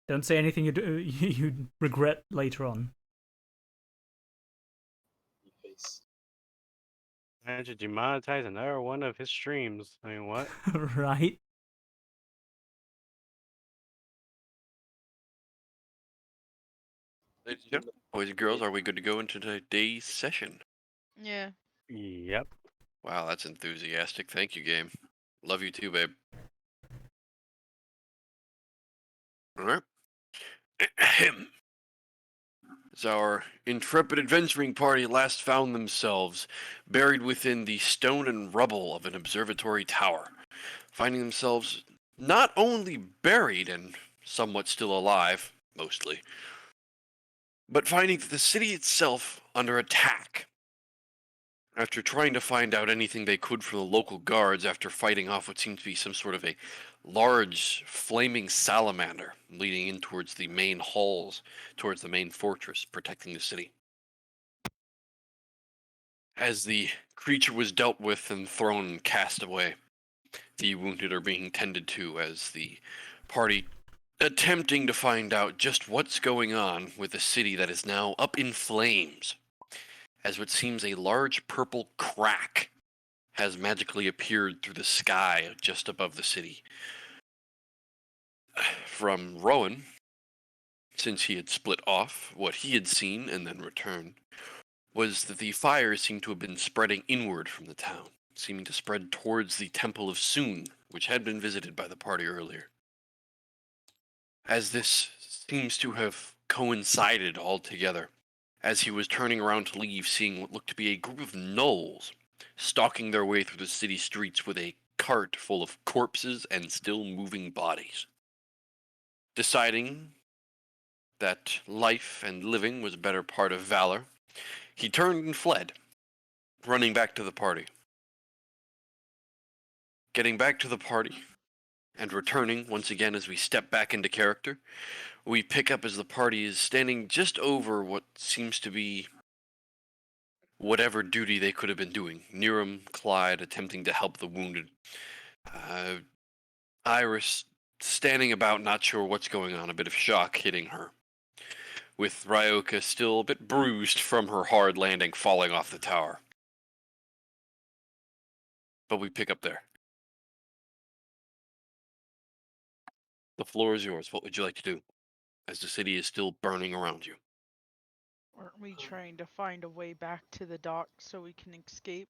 Don't say anything you regret later on. Face. I should demonetize another one of his streams. I mean, what? Right? Ladies and gentlemen, boys and girls, are we good to go into today's session? Yeah. Yep. Wow, that's enthusiastic. Thank you, game. Love you too, babe. Alright. Ahem. As our intrepid adventuring party last found themselves buried within the stone and rubble of an observatory tower, finding themselves not only buried and somewhat still alive, mostly, but finding the city itself under attack. After trying to find out anything they could from the local guards after fighting off what seemed to be some sort of a large flaming salamander leading in towards the main halls, towards the main fortress protecting the city. As the creature was dealt with and thrown and cast away, the wounded are being tended to as the party attempting to find out just what's going on with a city that is now up in flames, as what seems a large purple crack has magically appeared through the sky just above the city. From Rowan, since he had split off, what he had seen and then returned was that the fires seemed to have been spreading inward from the town, seeming to spread towards the Temple of Soon, which had been visited by the party earlier. As this seems to have coincided altogether, as he was turning around to leave, seeing what looked to be a group of gnolls stalking their way through the city streets with a cart full of corpses and still moving bodies. Deciding that life and living was a better part of valor, he turned and fled, running back to the party. Getting back to the party, and returning once again as we step back into character, we pick up as the party is standing just over what seems to be whatever duty they could have been doing. Niram, Clyde attempting to help the wounded. Iris standing about, not sure what's going on, a bit of shock hitting her. With Ryoka still a bit bruised from her hard landing falling off the tower. But we pick up there. The floor is yours. What would you like to do? As the city is still burning around you. Aren't we trying to find a way back to the dock so we can escape?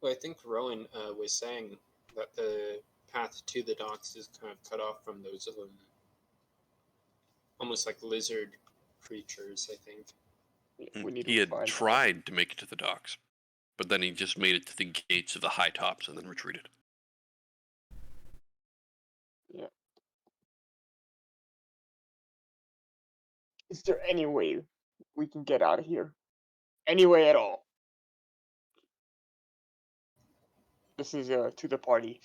Well, I think Rowan was saying that the path to the docks is kind of cut off from those almost like lizard creatures, I think. We need He to had find tried to make it to the docks, but then he just made it to the gates of the high tops and then retreated. Yeah. Is there any way we can get out of here? Any way at all? This is to the party.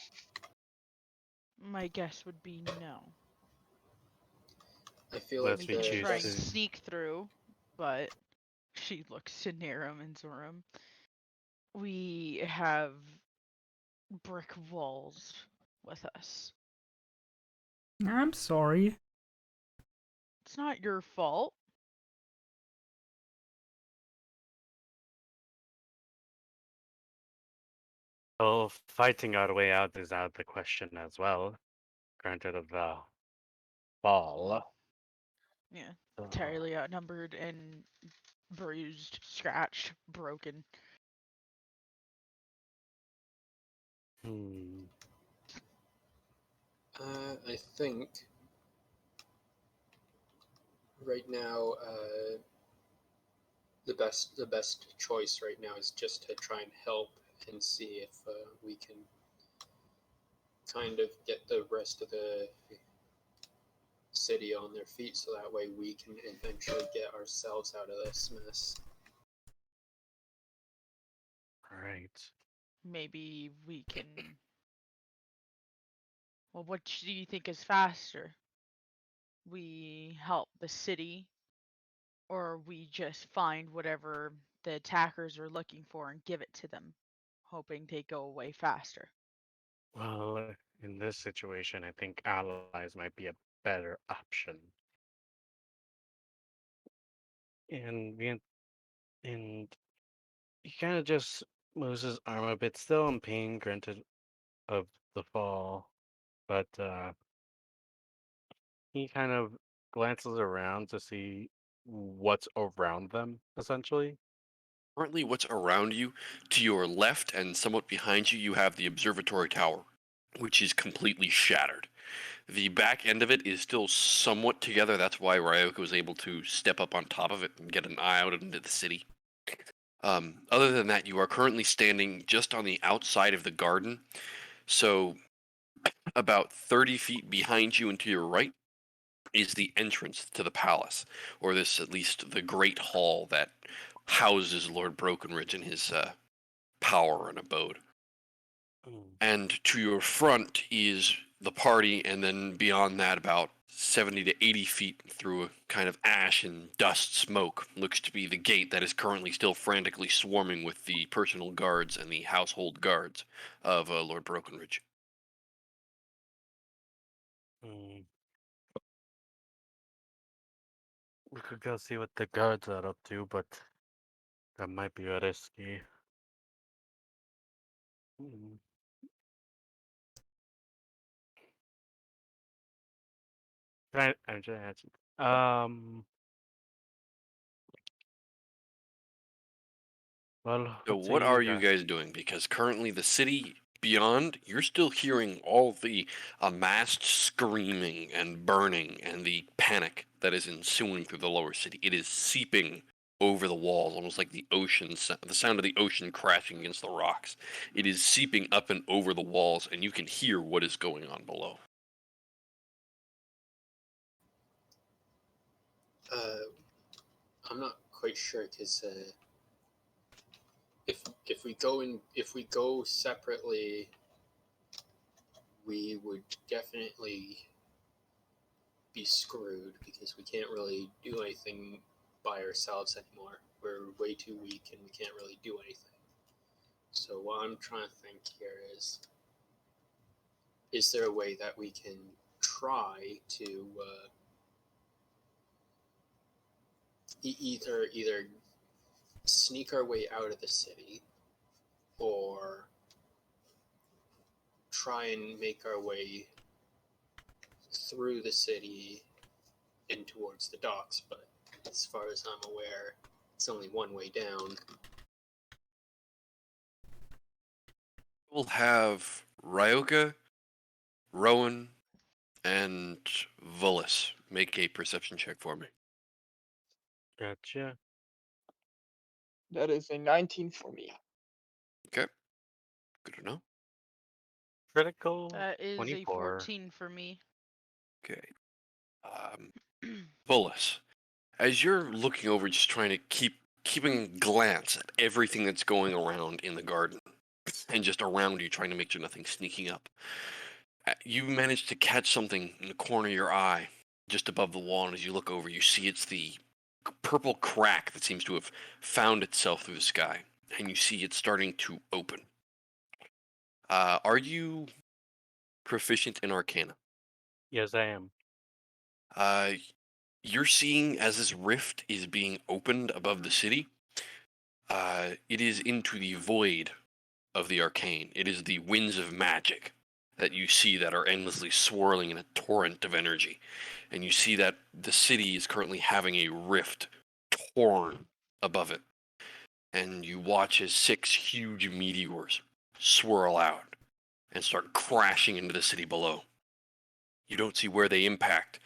My guess would be no. I feel Let's like We be can the try and choosing. sneak through, but she looks to Narum and Zoram. We have brick walls with us. I'm sorry. It's not your fault. Well, fighting our way out is out of the question as well. Granted of the ball. Yeah, entirely outnumbered and bruised, scratched, broken. I think right now the best choice right now is just to try and help and see if we can kind of get the rest of the city on their feet, so that way we can eventually get ourselves out of this mess. Right. Maybe we can. Well, what do you think is faster? We help the city, or we just find whatever the attackers are looking for and give it to them, hoping they go away faster? Well, in this situation, I think allies might be a better option. And and he kind of just moves his arm a bit, still in pain, granted, of the fall, but he kind of glances around to see what's around them, essentially. Currently, what's around you, to your left and somewhat behind you, you have the observatory tower, which is completely shattered. The back end of it is still somewhat together. That's why Ryoka was able to step up on top of it and get an eye out into the city. Other than that, you are currently standing just on the outside of the garden. So, about 30 feet behind you and to your right is the entrance to the palace, or this, at least, the great hall that houses Lord Brokenridge in his power and abode. And to your front is the party, and then beyond that, about 70 to 80 feet through a kind of ash and dust smoke, looks to be the gate that is currently still frantically swarming with the personal guards and the household guards of Lord Brokenridge. Mm. We could go see what the guards are up to, but that might be risky. Mm. I'm trying to answer. Well, So what say what you are you guys? guys doing? Because currently the city beyond, you're still hearing all the amassed screaming and burning and the panic that is ensuing through the lower city. It is seeping over the walls, almost like the ocean, the sound of the ocean crashing against the rocks. It is seeping up and over the walls, and you can hear what is going on below. I'm not quite sure because if we go separately, we would definitely be screwed because we can't really do anything by ourselves anymore. We're way too weak and we can't really do anything. So what I'm trying to think here is there a way that we can try to either sneak our way out of the city or try and make our way through the city in towards the docks, but as far as I'm aware, it's only one way down. We'll have Ryoka, Rowan, and Vullis make a perception check for me. Gotcha. That is a 19 for me. Okay, good to know. Critical That is a 24. 14 for me. Okay. Bullis, as you're looking over, just trying to keeping a glance at everything that's going around in the garden, and just around you, trying to make sure nothing's sneaking up, you manage to catch something in the corner of your eye, just above the wall, and as you look over, you see it's the purple crack that seems to have found itself through the sky, and you see it starting to open. Are you proficient in Arcana? Yes, I am. You're seeing as this rift is being opened above the city, it is into the void of the arcane. It is the winds of magic that you see that are endlessly swirling in a torrent of energy. And you see that the city is currently having a rift torn above it. And you watch as 6 huge meteors swirl out and start crashing into the city below. You don't see where they impact.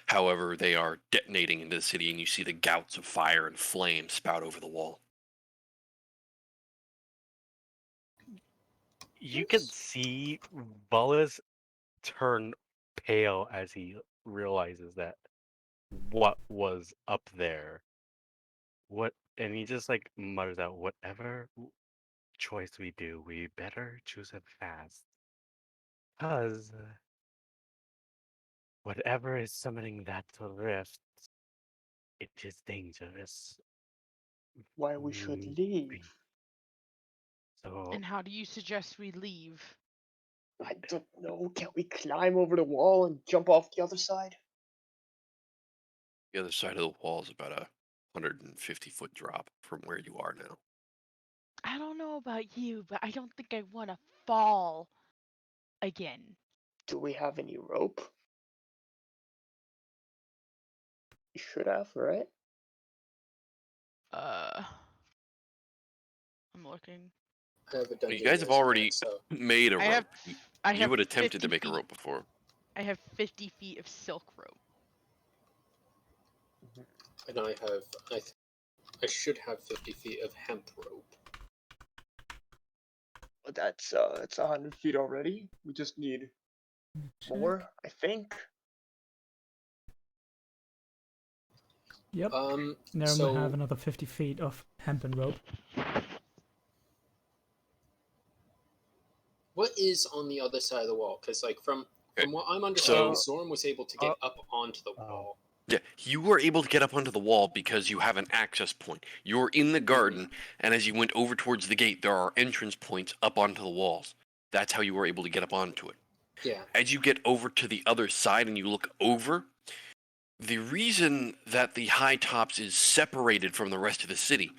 However, they are detonating into the city, and you see the gouts of fire and flame spout over the wall. You can see Bullis turn pale as he realizes that what was up there. What, and he just like mutters out, "Whatever choice we do, we better choose it fast, cause whatever is summoning that rift, it is dangerous." Why we should Mm, leave? So And how do you suggest we leave? I don't know. Can we climb over the wall and jump off the other side? The other side of the wall is about a 150-foot drop from where you are now. I don't know about you, but I don't think I want to fall again. Do we have any rope? You should have, right? I'm looking. I have a You dungeon guys have master already net, so made a I have rope. I You have had attempted 50 to make a feet. rope before. I have 50 feet of silk rope. and I should have 50 feet of hemp rope. But that's 100 feet already. We just need Check. more, I think. Yep. Now So we have another 50 feet of hempen rope. what is on the other side of the wall? Because like from what I'm understanding, Zorn was able to get up onto the wall. Yeah, you were able to get up onto the wall because you have an access point. You're in the garden, and as you went over towards the gate, there are entrance points up onto the walls. That's how you were able to get up onto it. Yeah. As you get over to the other side and you look over, the reason that the High Tops is separated from the rest of the city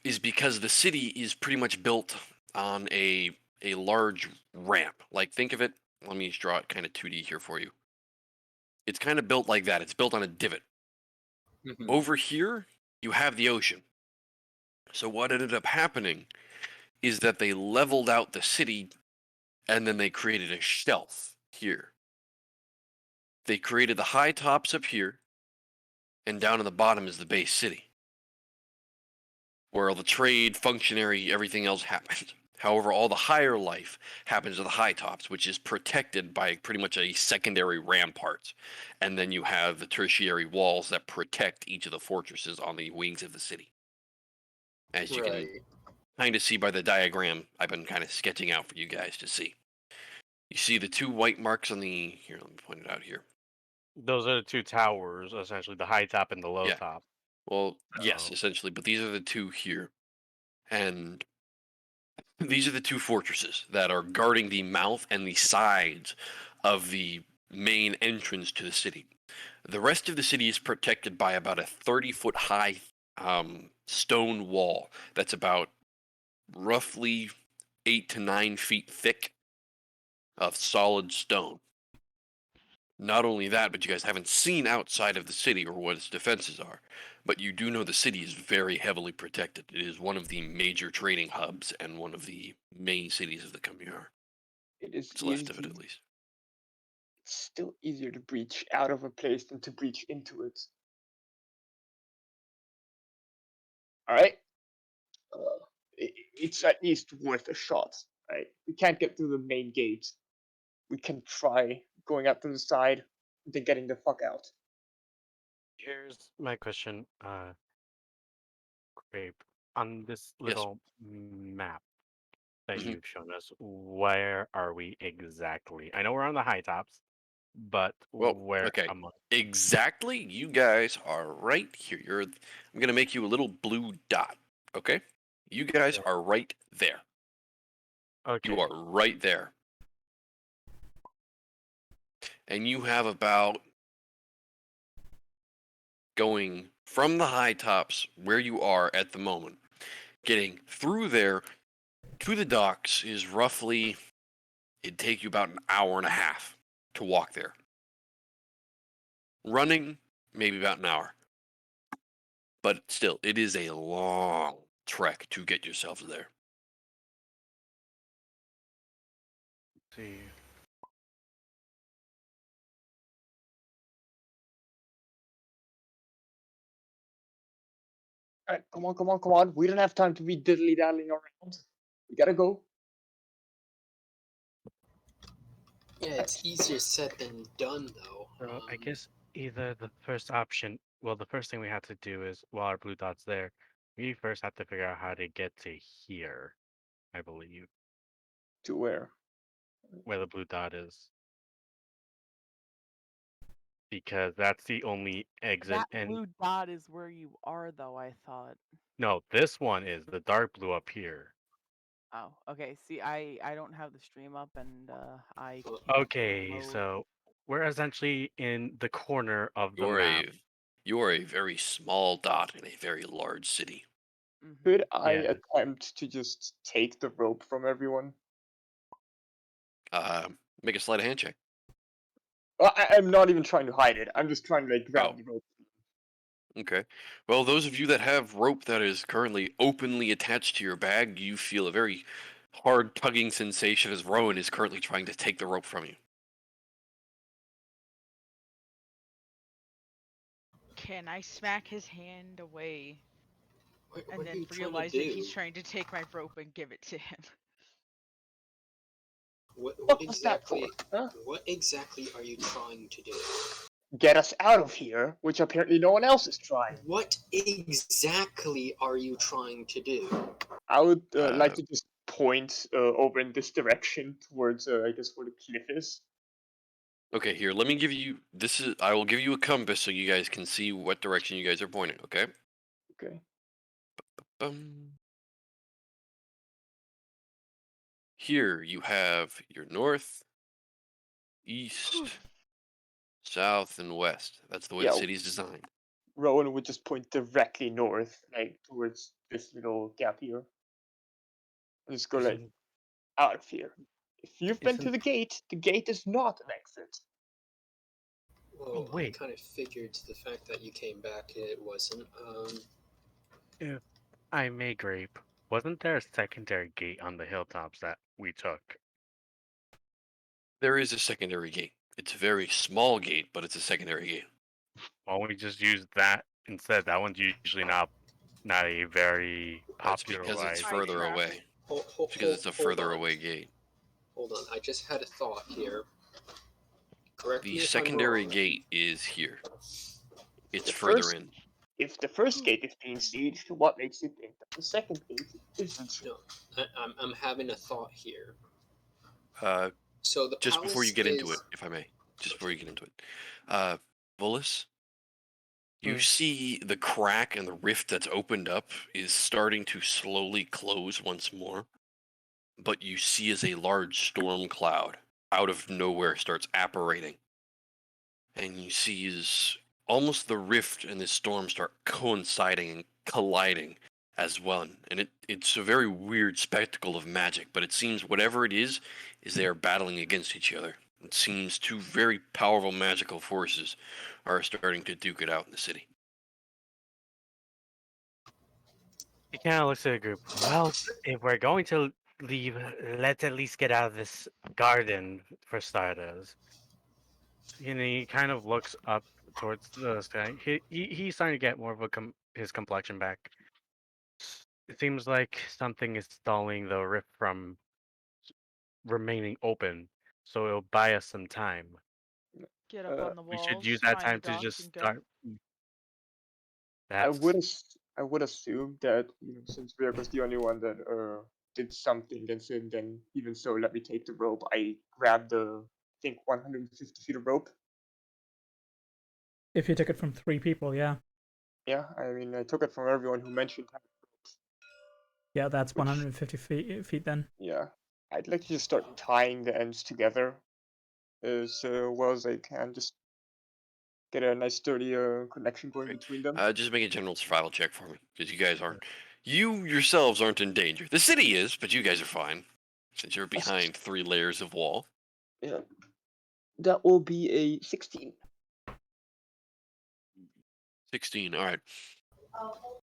is because the city is pretty much built on a large ramp. Like, think of it, let me just draw it kind of 2D here for you. It's kind of built like that. It's built on a divot. Mhm. Over here, you have the ocean. So what ended up happening is that they leveled out the city and then they created a shelf here. They created the high tops up here, and down in the bottom is the base city, where all the trade, functionary, everything else happens. However, all the higher life happens at the high tops, which is protected by pretty much a secondary ramparts. And then you have the tertiary walls that protect each of the fortresses on the wings of the city. As you can kind of see by the diagram I've been kind of sketching out for you guys to see. You see the two white marks on the, here, let me point it out here. Those are the two towers, essentially, the high top and the low Yeah. top. Well, yes, Oh. essentially, but these are the two here. And these are the two fortresses that are guarding the mouth and the sides of the main entrance to the city. The rest of the city is protected by about a 30-foot high stone wall that's about roughly 8 to 9 feet thick of solid stone. Not only that, but you guys haven't seen outside of the city or what its defenses are. But you do know the city is very heavily protected. It is one of the major trading hubs and one of the main cities of the Khmer. It is What's left of it, easy. at least. It's still easier to breach out of a place than to breach into it. Alright? It's at least worth a shot, right? We can't get through the main gate. We can try going out to the side, then getting the fuck out. Here's my question, Grape. On this Yes. little map that Mhm. you've shown us, where are we exactly? I know we're on the high tops, but Well, where okay. am I? Exactly, you guys are right here. I'm gonna make you a little blue dot, okay? You guys Yeah. are right there. Okay. You are right there. And you have about, going from the high tops where you are at the moment, getting through there to the docks is roughly, it'd take you about an hour and a half to walk there. Running, maybe about an hour. But still, it is a long trek to get yourselves there. See. Alright, come on, come on, come on. We don't have time to be diddly daddling around. We gotta go. Yeah, it's easier said than done, though. So I guess either the first option, well, the first thing we have to do is, while our blue dot's there, we first have to figure out how to get to here, I believe, To where? where the blue dot is. Because that's the only exit. That And blue dot is where you are, though, I thought. no, this one is the dark blue up here. Oh, okay. See, I don't have the stream up, and I Well, can't Okay, load. so we're essentially in the corner of the map. You're a very small dot in a very large city. Could I Yeah. attempt to just take the rope from everyone? Make a sleight of hand check. Well, I'm not even trying to hide it. I'm just trying to like grab Oh. the rope. Okay. Well, those of you that have rope that is currently openly attached to your bag, you feel a very hard tugging sensation as Rowan is currently trying to take the rope from you. Can I smack his hand away What and are then you trying to realize that he's do? trying to take my rope and give it to him? What was that for? exactly? Huh? What exactly are you trying to do? Get us out of here, which apparently no one else is trying. What exactly are you trying to do? I would like to just point over in this direction towards, I guess, where the cliff is. Okay, here, let me give you I will give you a compass so you guys can see what direction you guys are pointing, okay? Okay. Here you have your north, east, south, and west. That's the way the Yeah. city's designed. Rowan would just point directly north, like towards this little gap here. And just go like, Isn't, out of here. If you've been to isn't, the gate is not an exit. Well, I wait. kind of figured the fact that you came back, it wasn't. If I may, Grape, wasn't there a secondary gate on the hilltops that we took? There is a secondary gate. It's a very small gate, but it's a secondary gate. Why don't we just use that instead? That one's usually not a very That's because it's popularized. High further traffic. away. Hold, Because it's a hold further on. away gate. Hold on, I just had a thought here. Correct me The if secondary I'm wrong. gate is here. It's The further first- in. If the first gate is being sieged, what makes you think that the second gate isn't? No, I'm having a thought here. Just So the before you palace get into it, is- if I may. Just before you get into it. Volus, you Hmm. see the crack and the rift that's opened up is starting to slowly close once more. But you see as a large storm cloud out of nowhere starts apparating. And you see as almost the rift and this storm start coinciding and colliding as one. And it's a very weird spectacle of magic, but it seems whatever it is they are battling against each other. It seems two very powerful magical forces are starting to duke it out in the city. He kind of looks at the group. Well, if we're going to leave, let's at least get out of this garden for starters. He kind of looks up towards the sky. He's starting to get more of his complexion back. It seems like something is stalling the rift from remaining open, so it'll buy us some time. Get up on the We walls. should use that find time the to dock just and go. start. I That's would assume that since Virg was the only one that did something, then even so, let me take the rope. I grabbed the I think 150 feet of rope. If you took it from 3 people, yeah. Yeah, I mean I took it from everyone who mentioned having ropes. Yeah, that's Which- 150 feet then. Yeah, I'd like to just start tying the ends together as well as I can. Just get a nice sturdy connection going Great. between them. Just make a general survival check for me, because you yourselves aren't in danger. The city is, but you guys are fine, since you're behind 3 layers of wall. Yeah, that will be a 16. 16, alright.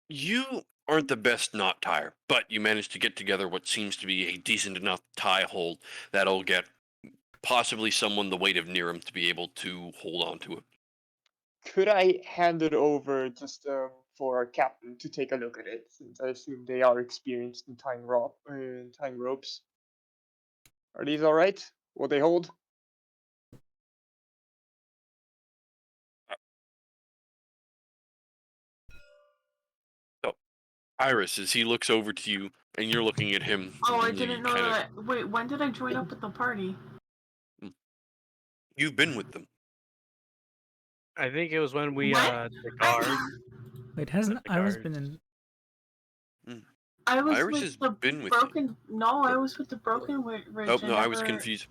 You aren't the best knot tire, but you managed to get together what seems to be a decent enough tie hold that'll get possibly someone the weight of Niram to be able to hold on to it. Could I hand it over just for our captain to take a look at it, since I assume they are experienced in tying ropes? Are these all right? Will they hold? Iris, as he looks over to you and you're looking at him. Oh, I you didn't know that. Wait, when did I join up with the party? You've been with them. I think it was when we What? the guard. Wait, hasn't The Iris guards. been in? I was Iris with has the been with you. broken. No, I was with the broken ridge. Oh no, I was never- confused.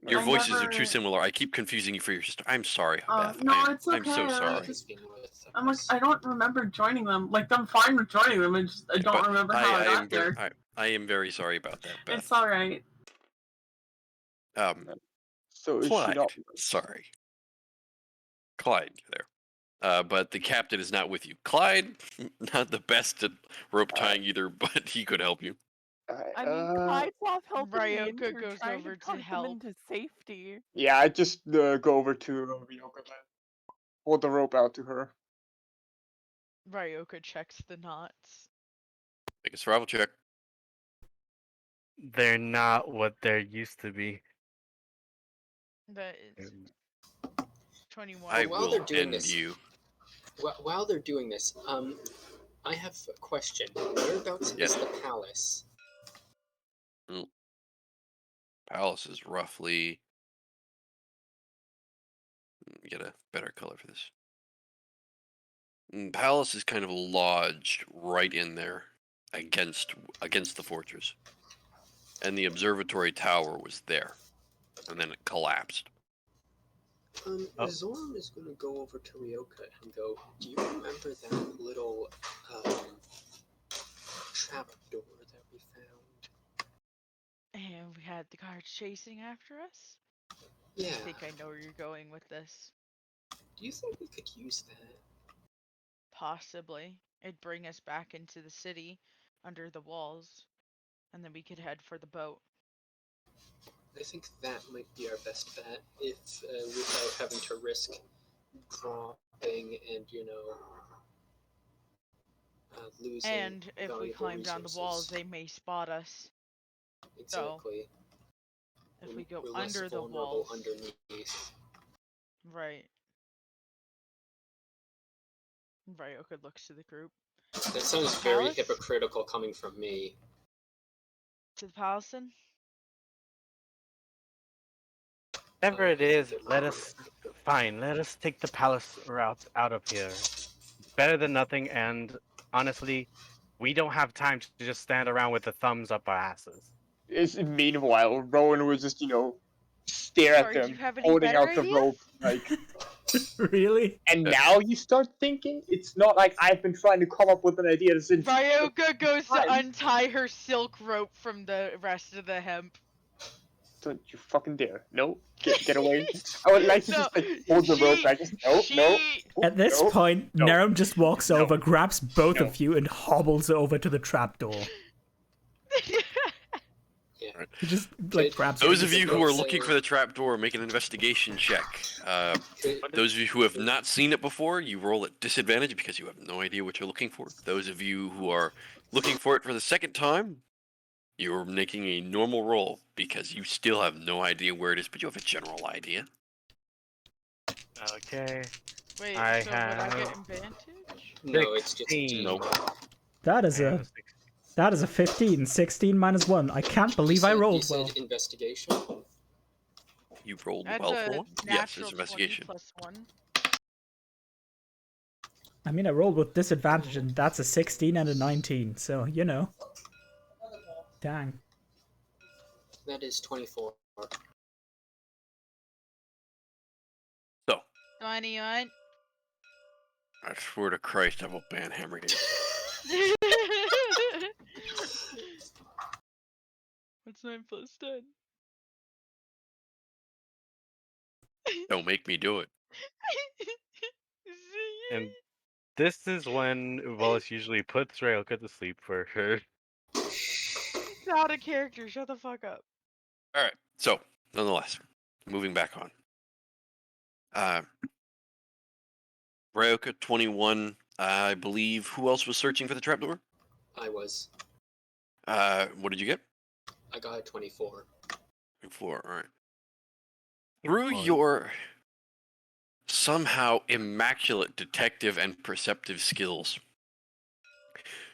Your I voices are too never- similar. I keep confusing you for your sister. I'm sorry, Beth. No, I'm it's okay. so I sorry. just- Been with I'm like, us. I don't remember joining them. Like, I'm fine with joining them. I don't But remember how I got there. I am very sorry about that, Beth. It's alright. So is she Clyde. not? Sorry. Clyde, you're there. But the captain is not with you. Clyde, not the best at rope tying either, but he could help you. I mean, Clyde's off helping me, and Ryoka we're goes trying over to to tuck them help. into safety. Yeah, I just go over to Ryoka and hold the rope out to her. Ryoka checks the knots. Make a survival check. They're not what they're used to be. That is 21. I while will they're doing end this- you. While they're doing this, I have a question. Whereabouts Yes. is the palace? Palace is roughly. Let me get a better color for this. Palace is kind of lodged right in there, against the fortress, and the observatory tower was there, and then it collapsed. Zorm is going to go over to Ryoka and go, do you remember that little trap door that we found? And we had the guards chasing after us? Yeah. I think I know where you're going with this. Do you think we could use that? Possibly. It'd bring us back into the city, under the walls, and then we could head for the boat. I think that might be our best bet, if without having to risk dropping and, losing. And if we valuable climb down the walls, resources. they may spot us. Exactly. If we go We're less under the vulnerable walls. underneath. Right. Ryoka looks to the group. That sounds very Palace? hypocritical coming from me. To the palace then? Whatever it is, let us take the palace route out of here. Better than nothing, and honestly, we don't have time to just stand around with the thumbs up our asses. Meanwhile, Rowan was just, stare at Sorry, do them, you have any holding better out the ideas? rope, like. Really? And now you start thinking? It's not like I've been trying to come up with an idea since. Ryoka goes to Fine. untie her silk rope from the rest of the hemp. Don't you fucking dare! No, get away! I would like to just hold the rope. I just no. At this no, point, no, Nerum just walks no, over, grabs both no. of you, and hobbles over to the trapdoor. Yeah. He just grabs Those it. of you who are looking for the trapdoor, make an investigation check. Those of you who have not seen it before, you roll at disadvantage because you have no idea what you're looking for. Those of you who are looking for it for the second time, you're making a normal roll because you still have no idea where it is, but you have a general idea. Okay. Wait, I so would I get have- advantage? No, it's just 16. Nope. That is a 15. 16 minus 1. I can't believe I rolled well. Investigation. You rolled That's well a for one? Yes, natural it's 20 investigation. plus 1. I mean, I rolled with disadvantage, and that's a 16 and a 19, so, Dang. That is 24. So, 21. I swear to Christ, I will ban hammer you. What's 9 plus 10? Don't make me do it. And this is when Wallace usually puts Ryoka to sleep for her. It's out of character. Shut the fuck up. All right. So, nonetheless, moving back on. Ryoka, 21. I believe. Who else was searching for the trapdoor? I was. What did you get? I got a 24. 4. All right. Through your somehow immaculate detective and perceptive skills,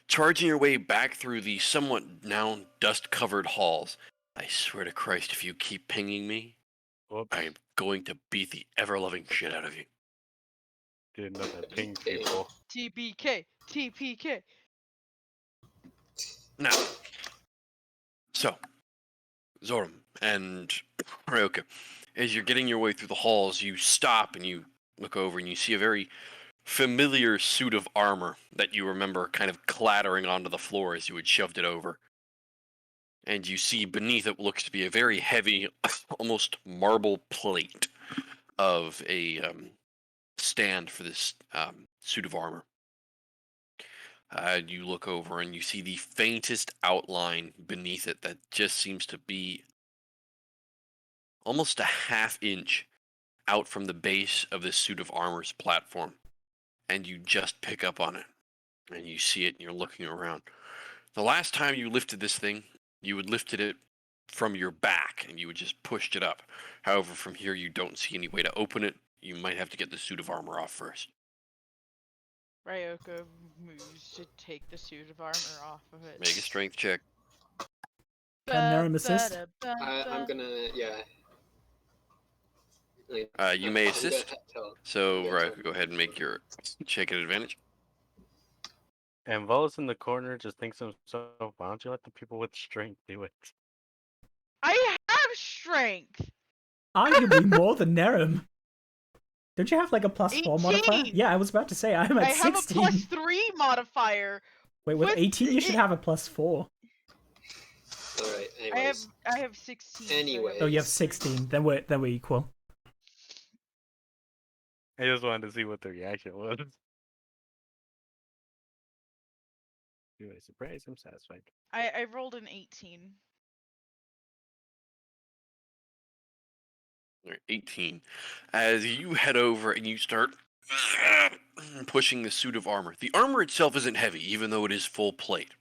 charging your way back through the somewhat now dust-covered halls, I swear to Christ, if you keep pinging me, Whoops. I am going to beat the ever-loving shit out of you. Didn't know that ping people. TPK. TPK. Now, so, Zoram and Ryoka, as you're getting your way through the halls, you stop and you look over and you see a very familiar suit of armor that you remember kind of clattering onto the floor as you had shoved it over. And you see beneath it what looks to be a very heavy, almost marble plate of a stand for this suit of armor. You look over and you see the faintest outline beneath it that just seems to be almost a half inch out from the base of this suit of armor's platform. And you just pick up on it. And you see it and you're looking around. The last time you lifted this thing, you had lifted it from your back and you had just pushed it up. However, from here you don't see any way to open it. You might have to get the suit of armor off first. Ryoka moves to take the suit of armor off of it. Make a strength check. Can Narum assist? I'm gonna, yeah. You may assist. So, Yeah, right, tell go ahead and make your check at advantage. And Volus in the corner just thinks to himself, why don't you let the people with strength do it? I have strength. Arguably more than Narum. Don't you have like a +4 modifier? 18. Yeah, I was about to say I'm at I have 16. a +3 modifier. Wait, with What 18 you should is- have a +4. Alright, anyways. I have 16. so I have- Anyway. Oh, you have 16. Then we're equal. I just wanted to see what the reaction was. Anyway, surprise, I'm satisfied. I rolled an 18. Alright, 18. As you head over and you start pushing the suit of armor. The armor itself isn't heavy, even though it is full plate.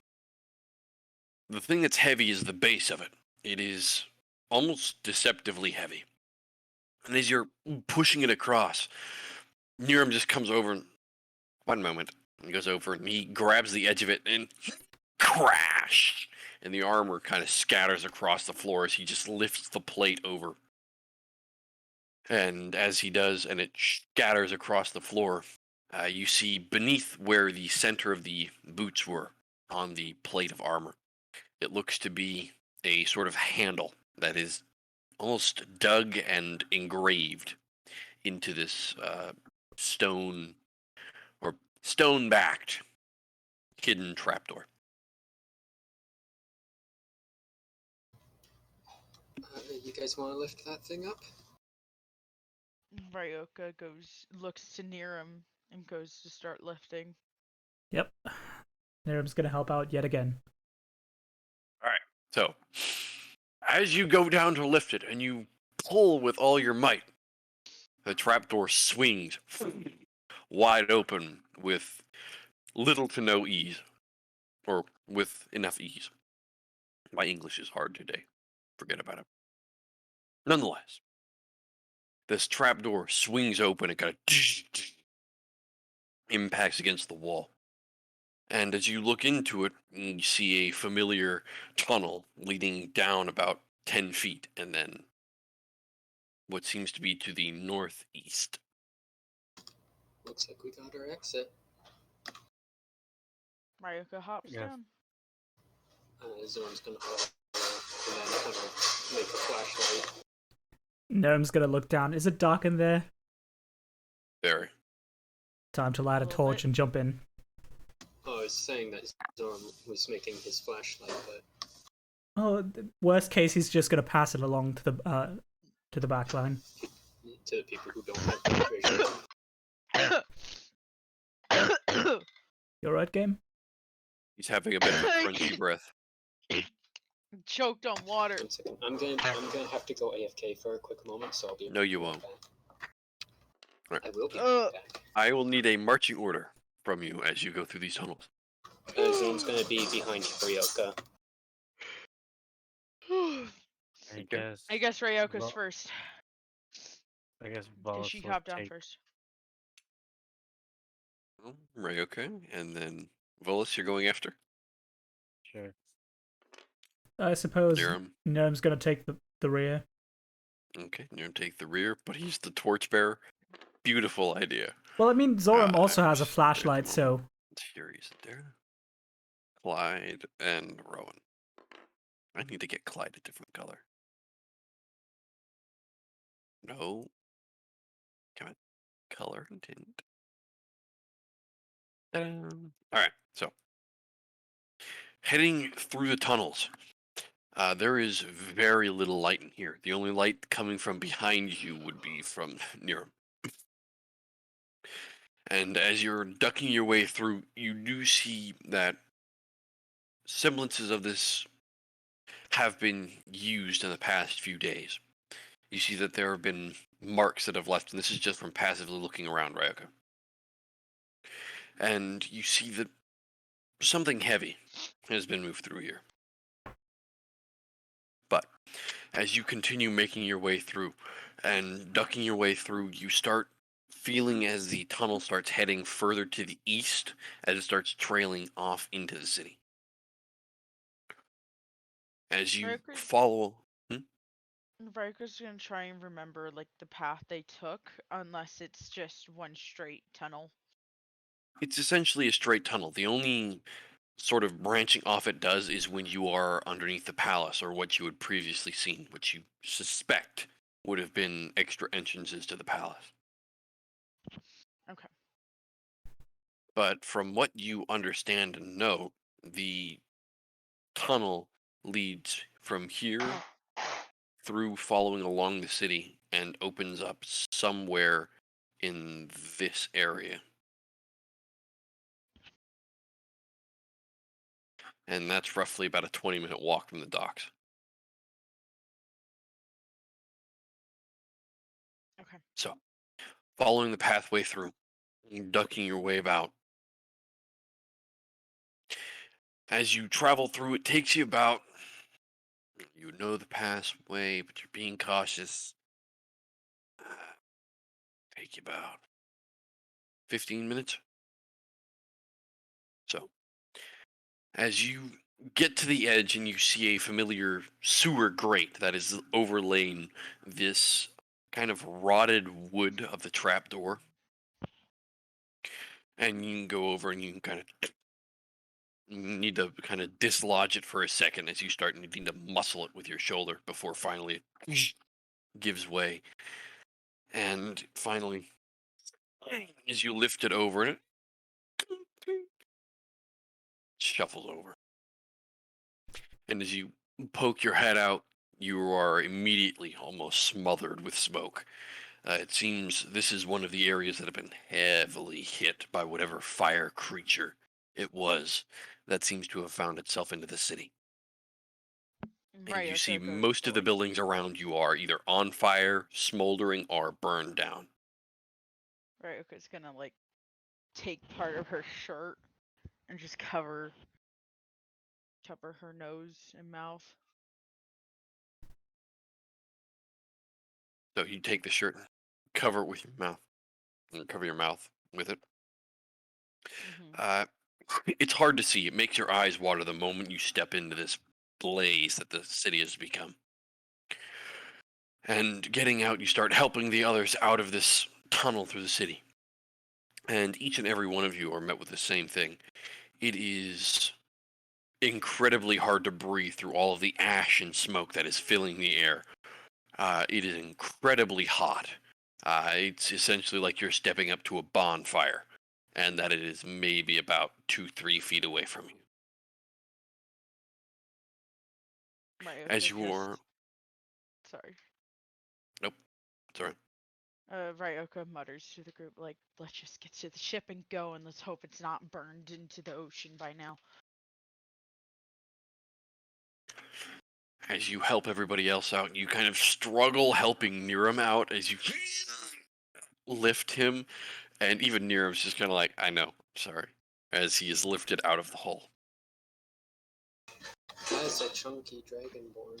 The thing that's heavy is the base of it. It is almost deceptively heavy. And as you're pushing it across, Niram just comes over and, one moment, and goes over and he grabs the edge of it and crash! And the armor kind of scatters across the floor as he just lifts the plate over. And as he does, and it scatters across the floor, you see beneath where the center of the boots were on the plate of armor, it looks to be a sort of handle that is almost dug and engraved into this stone or stone-backed hidden trapdoor. You guys want to lift that thing up? Ryoka looks to Niram and goes to start lifting. Yep. Narum's gonna help out yet again. So, as you go down to lift it and you pull with all your might, the trapdoor swings wide open with little to no ease, or with enough ease. My English is hard today. Forget about it. Nonetheless, this trapdoor swings open and kind of impacts against the wall. And as you look into it, you see a familiar tunnel leading down about 10 feet and then what seems to be to the northeast. Looks like we got our exit. Ryoka hops Yeah. down. Zorn's gonna follow and then kind of make a flashlight. Narum's gonna look down. Is it dark in there? Very. Time to light a Little torch bit. and jump in. Oh, I was saying that Zorn was making his flashlight, but Oh, worst case, he's just gonna pass it along to the back line. to the people who don't have night vision. You alright, game? He's having a bit of a crunchy breath. Choked on water. 1 second. I'm gonna have to go AFK for a quick moment, so I'll be. No, you right won't. back. Alright. I will be right back. I will need a marching order from you as you go through these tunnels. Zorn's gonna be behind Ryoka. I guess Ryoka's Vol- first. I guess Because Volus she will hopped down take- first. Right, okay. And then Volus, you're going after? Sure. I suppose Niram. Narum's gonna take the rear. Okay, Niram take the rear, but he's the torchbearer. Beautiful idea. Well, I mean, Zoram Ah, also has a there's flashlight, the so Here he is there. Clyde and Rowan. I need to get Clyde a different color. No. Come on. Color and tint. Alright, so. Heading through the tunnels. There is very little light in here. The only light coming from behind you would be from Niram. And as you're ducking your way through, you do see that semblances of this have been used in the past few days. You see that there have been marks that have left, and this is just from passively looking around, Ryoka. And you see that something heavy has been moved through here. But as you continue making your way through and ducking your way through, you start feeling as the tunnel starts heading further to the east, as it starts trailing off into the city. As you Riker's- follow... Riker's gonna try and remember like the path they took, unless it's just one straight tunnel. It's essentially a straight tunnel. The only sort of branching off it does is when you are underneath the palace, or what you had previously seen, which you suspect would have been extra entrances to the palace. Okay. But from what you understand and know, the tunnel leads from here through following along the city and opens up somewhere in this area. And that's roughly about a 20-minute walk from the docks. Okay. So, following the pathway through, ducking your way about. As you travel through, it takes you about, you know the pathway, but you're being cautious. Take you about 15 minutes. So, as you get to the edge and you see a familiar sewer grate that is overlain this kind of rotted wood of the trapdoor, and you can go over and you can kind of need to kind of dislodge it for a second as you start needing to muscle it with your shoulder before finally it gives way. And finally, as you lift it over, it shuffles over. And as you poke your head out, you are immediately almost smothered with smoke. It seems this is one of the areas that have been heavily hit by whatever fire creature it was that seems to have found itself into the city. And you see most of the buildings around you are either on fire, smoldering, or burned down. Ryoka's gonna like take part of her shirt and just cover her nose and mouth. So you take the shirt, cover it with your mouth, and cover your mouth with it. Mm-hmm. It's hard to see. It makes your eyes water the moment you step into this blaze that the city has become. And getting out, you start helping the others out of this tunnel through the city. And each and every one of you are met with the same thing. It is incredibly hard to breathe through all of the ash and smoke that is filling the air. It is incredibly hot. It's essentially like you're stepping up to a bonfire, and that it is maybe about 2-3 feet away from you. As you are... Sorry. Nope. Sorry. Ryoka mutters to the group, like, let's just get to the ship and go, and let's hope it's not burned into the ocean by now. As you help everybody else out, you kind of struggle helping Niram out as you lift him, and even Niram's just kind of like, I know, sorry, as he is lifted out of the hole. That's a chunky dragonborn.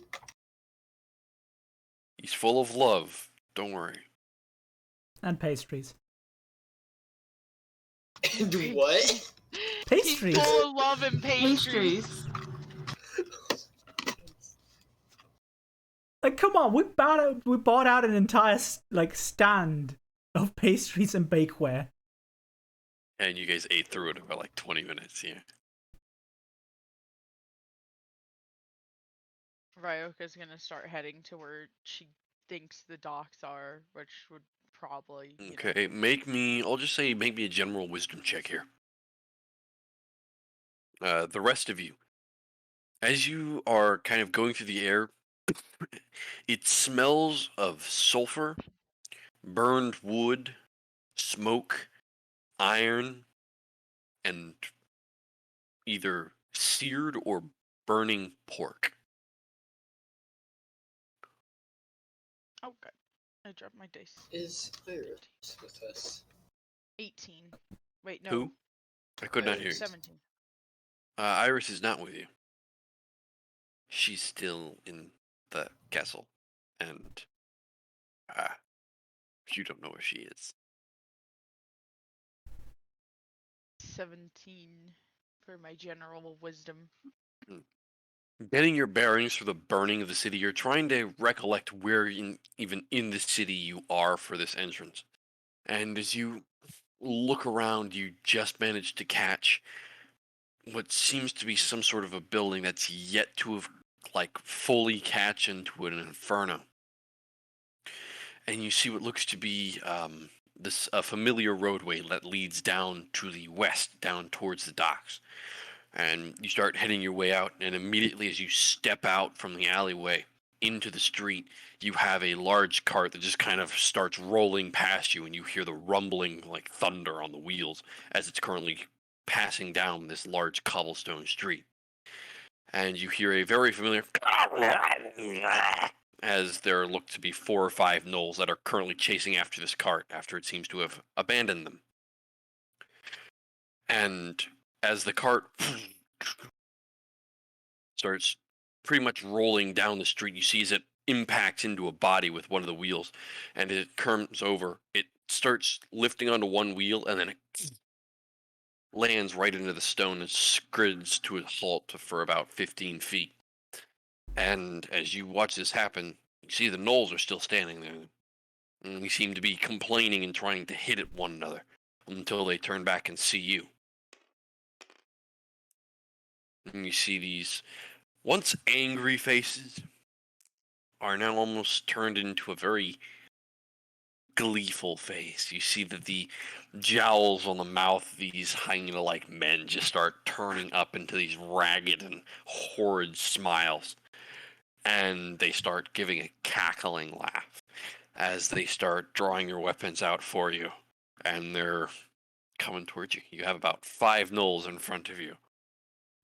He's full of love, don't worry. And pastries. And what? Pastries. He's full of love and pastries. Like, come on, we bought out an entire stand of pastries and bakeware. And you guys ate through it in about like 20 minutes, yeah. Ryoka's gonna start heading to where she thinks the docks are, which would probably, you know. Okay, I'll just say make me a general wisdom check here. The rest of you, as you are kind of going through the air, it smells of sulfur, burned wood, smoke, iron, and either seared or burning pork. Oh, good. I dropped my dice. Is Iris with us? 18. Wait, no. Who? I could not hear you. 17. Iris is not with you. She's still in the castle, and you don't know where she is. 17 for my general wisdom. Getting your bearings for the burning of the city, you're trying to recollect where even in the city you are for this entrance. And as you look around, you just manage to catch what seems to be some sort of a building that's yet to have fully catch into an inferno. And you see what looks to be this familiar roadway that leads down to the west, down towards the docks. And you start heading your way out, and immediately as you step out from the alleyway into the street, you have a large cart that just kind of starts rolling past you, and you hear the rumbling like thunder on the wheels as it's currently passing down this large cobblestone street. And you hear a very familiar as there look to be 4 or 5 gnolls that are currently chasing after this cart after it seems to have abandoned them. And as the cart starts pretty much rolling down the street, you see as it impacts into a body with one of the wheels, and it comes over, it starts lifting onto one wheel, and then it lands right into the stone and skids to a halt for about 15 feet. And as you watch this happen, you see the gnolls are still standing there. And they seem to be complaining and trying to hit at one another until they turn back and see you. And you see these once angry faces are now almost turned into a very gleeful face. You see that the jowls on the mouth of these hyena-like men just start turning up into these ragged and horrid smiles. And they start giving a cackling laugh as they start drawing your weapons out for you. And they're coming towards you. You have about 5 gnolls in front of you.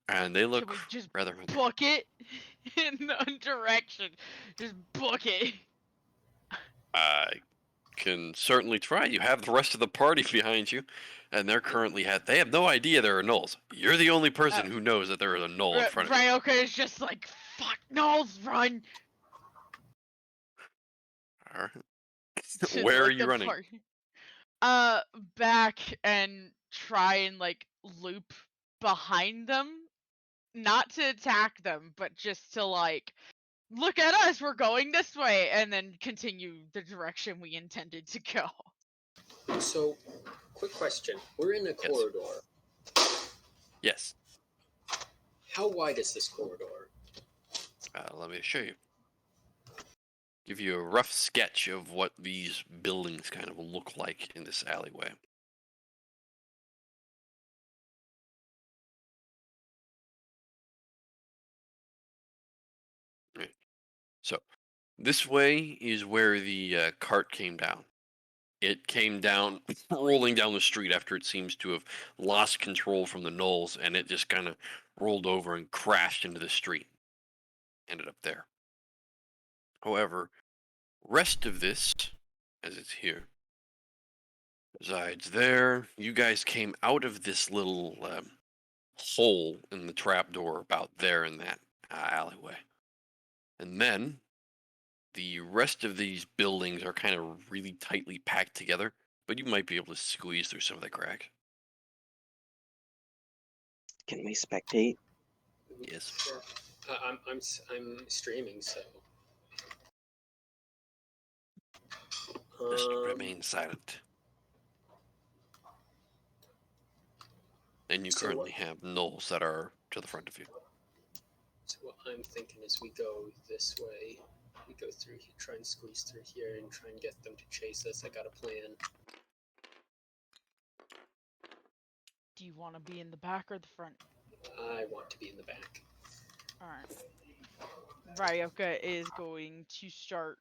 And they look Can we just rather... book it in one direction? Just book it. I can certainly try. You have the rest of the party behind you, and they're currently they have no idea there are gnolls. You're the only person who knows that there is a gnoll in front of you. Ryoka is just like, fuck, gnolls, run! All right. To, Where are like, you the running? Back and try and like loop behind them. Not to attack them, but just to like, look at us, we're going this way, and then continue the direction we intended to go. So, quick question. We're in a corridor. Yes. How wide is this corridor? Let me show you. Give you a rough sketch of what these buildings kind of look like in this alleyway. Right. So, this way is where the cart came down. It came down, rolling down the street after it seems to have lost control from the gnolls, and it just kind of rolled over and crashed into the street. Ended up there. However, rest of this, as it's here, resides there. You guys came out of this little hole in the trapdoor about there in that alleyway. And then the rest of these buildings are kind of really tightly packed together, but you might be able to squeeze through some of the cracks. Can we spectate? Yes. I'm streaming, so. Just remain silent. And you So currently have gnolls that are to the front of you. So what I'm thinking is we go this way. We go through here, try and squeeze through here and try and get them to chase us. I got a plan. Do you want to be in the back or the front? I want to be in the back. Alright. Ryoka is going to start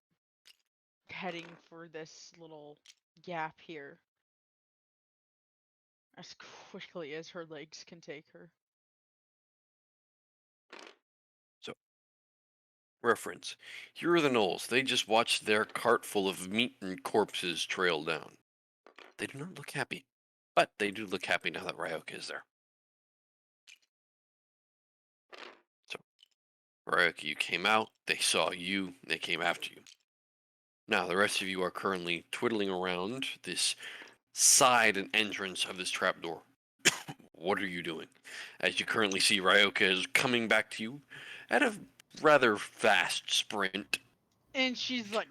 heading for this little gap here. As quickly as her legs can take her. Reference. Here are the gnolls. They just watched their cart full of meat and corpses trail down. They do not look happy. But they do look happy now that Ryoka is there. So, Ryoka, you came out, they saw you, they came after you. Now, the rest of you are currently twiddling around this side and entrance of this trapdoor. What are you doing? As you currently see, Ryoka is coming back to you at a rather fast sprint. And she's like,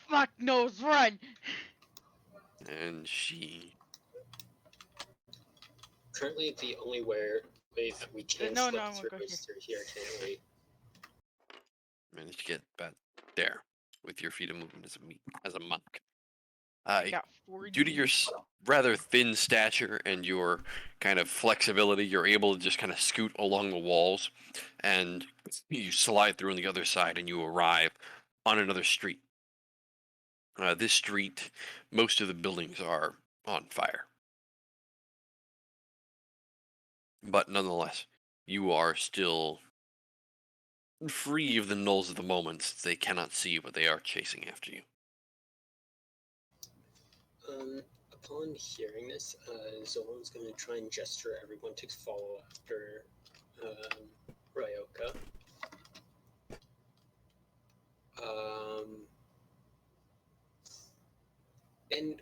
fuck knows, run! And she... Currently, the only way that we can No, slip no, through go is through here, can't we? managed to get back there with your feet of movement as a monk. Got 40. Due to your rather thin stature and your kind of flexibility, you're able to just kind of scoot along the walls, and you slide through on the other side, and you arrive on another street. This street, most of the buildings are on fire. But nonetheless, you are still free of the gnolls at the moment, since they cannot see you, but they are chasing after you. Upon hearing this, Zolan's going to try and gesture everyone to follow after Ryoka. And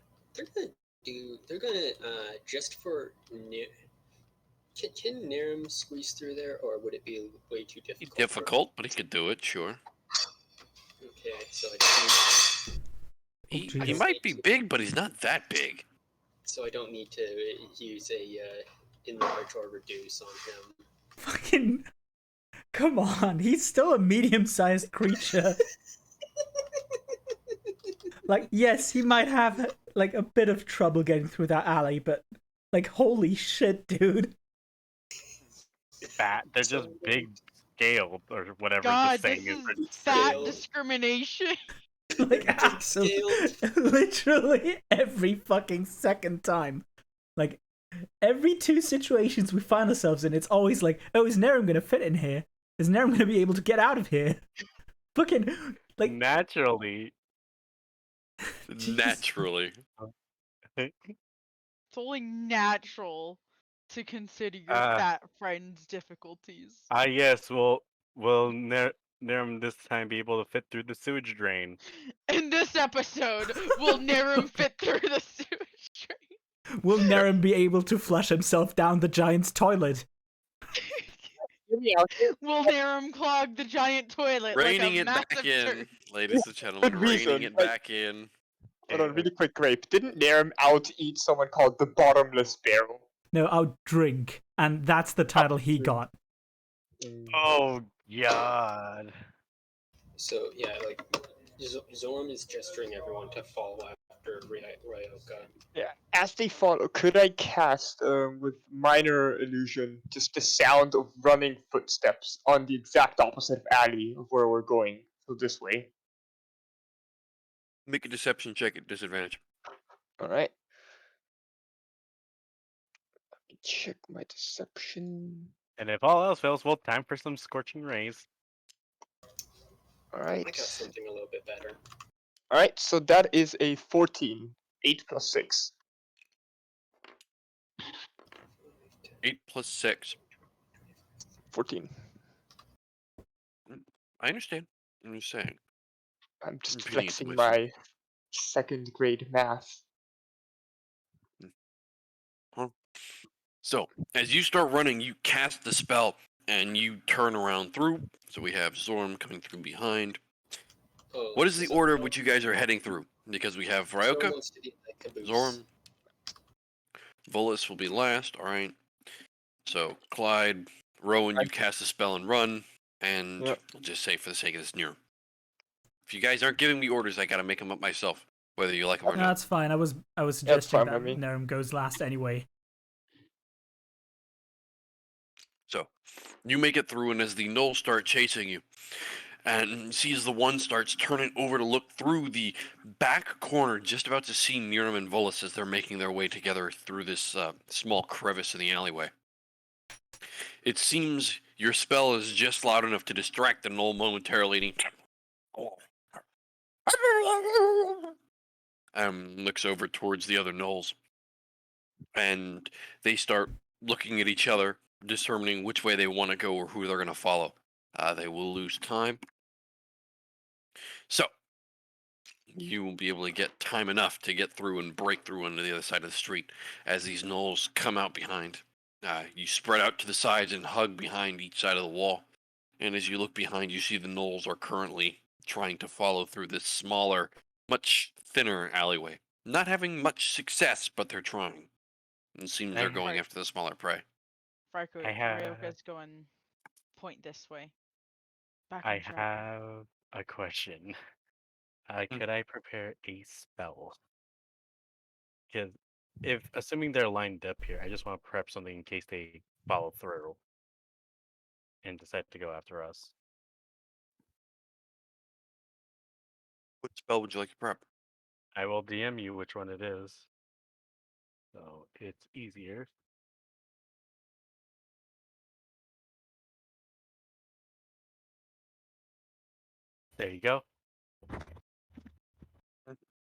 they're gonna just for can Niram squeeze through there, or would it be way too difficult? Difficult, but he could do it, sure. Okay, so I just He might be big, but he's not that big. So I don't need to use a enlarge or reduce on him. Fucking... Come on, he's still a medium-sized creature. Like, yes, he might have, like, a bit of trouble getting through that alley, but, like, holy shit, dude. Fat. They're just big scaled or whatever God, the this saying is is. fat Scale. discrimination. Like, absolutely, literally every fucking second time. Like, every 2 situations we find ourselves in, it's always like, oh, is Niram gonna fit in here? Is Niram gonna be able to get out of here? Fucking, like... Naturally. Naturally. It's only natural to consider your Ah. fat friend's difficulties. Yes, will Niram this time be able to fit through the sewage drain? In this episode, will Niram fit through the sewage drain? Will Niram be able to flush himself down the giant's toilet? Will Niram clog the giant toilet Reining like a it back massive in, turd? ladies and gentlemen, Good reason, reining it like- back in. Hold on, really quick, Grape. Didn't Narum out-eat someone called the Bottomless Barrel? No, I'll drink. And that's the title he got. Oh God. So yeah, like Zorm is gesturing everyone to follow after Ryoka. Yeah, as they follow, could I cast, with minor illusion, just the sound of running footsteps on the exact opposite of alley of where we're going? So this way. Make a deception check at disadvantage. Alright. Let me check my deception. And if all else fails, well, time for some scorching rays. I Alright. got something a little bit better. Alright, so that is a 14. 8 plus 6. 8 plus 6. 14. I understand. I'm just saying. I'm just Repeating it to flexing myself. my second grade math. So, as you start running, you cast the spell and you turn around through. So we have Zorm coming through behind. Oh, What is the so order which you guys are heading through? Because we have Zorm Ryoka, wants to be like Caboose. Zorm, Volus will be last. All right. So Clyde, Rowan, you cast the spell and run. And Yep. I'll just say for the sake of this, Nero. If you guys aren't giving me orders, I gotta make them up myself, whether you like them or No, not. that's fine. I was That's suggesting fine by that me. Nerem goes last anyway. So, you make it through, and as the gnolls start chasing you, and see as the one starts turning over to look through the back corner, just about to see Miriam and Volus as they're making their way together through this small crevice in the alleyway. It seems your spell is just loud enough to distract the gnoll momentarily, and he looks over towards the other gnolls, and they start looking at each other, determining which way they want to go or who they're going to follow. They will lose time. So, you will be able to get time enough to get through and break through onto the other side of the street as these gnolls come out behind. You spread out to the sides and hug behind each side of the wall. And as you look behind, you see the gnolls are currently trying to follow through this smaller, much thinner alleyway. Not having much success, but they're trying. It seems they're going Right. after the smaller prey. Farko, I have- Ryoka's going point this way. Back I on track. have a question. Could I prepare a spell? Because if assuming they're lined up here, I just want to prep something in case they follow through and decide to go after us. What spell would you like to prep? I will DM you which one it is, so it's easier. There you go.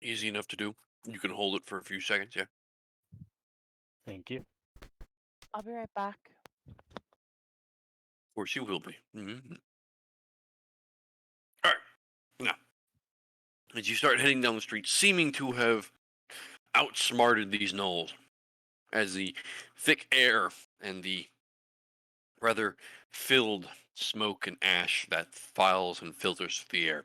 Easy enough to do. You can hold it for a few seconds, yeah. Thank you. I'll be right back. Of course you will be. Mm-hmm. Alright. Now, as you start heading down the street, seeming to have outsmarted these gnolls, as the thick air and the rather filled smoke and ash that files and filters through the air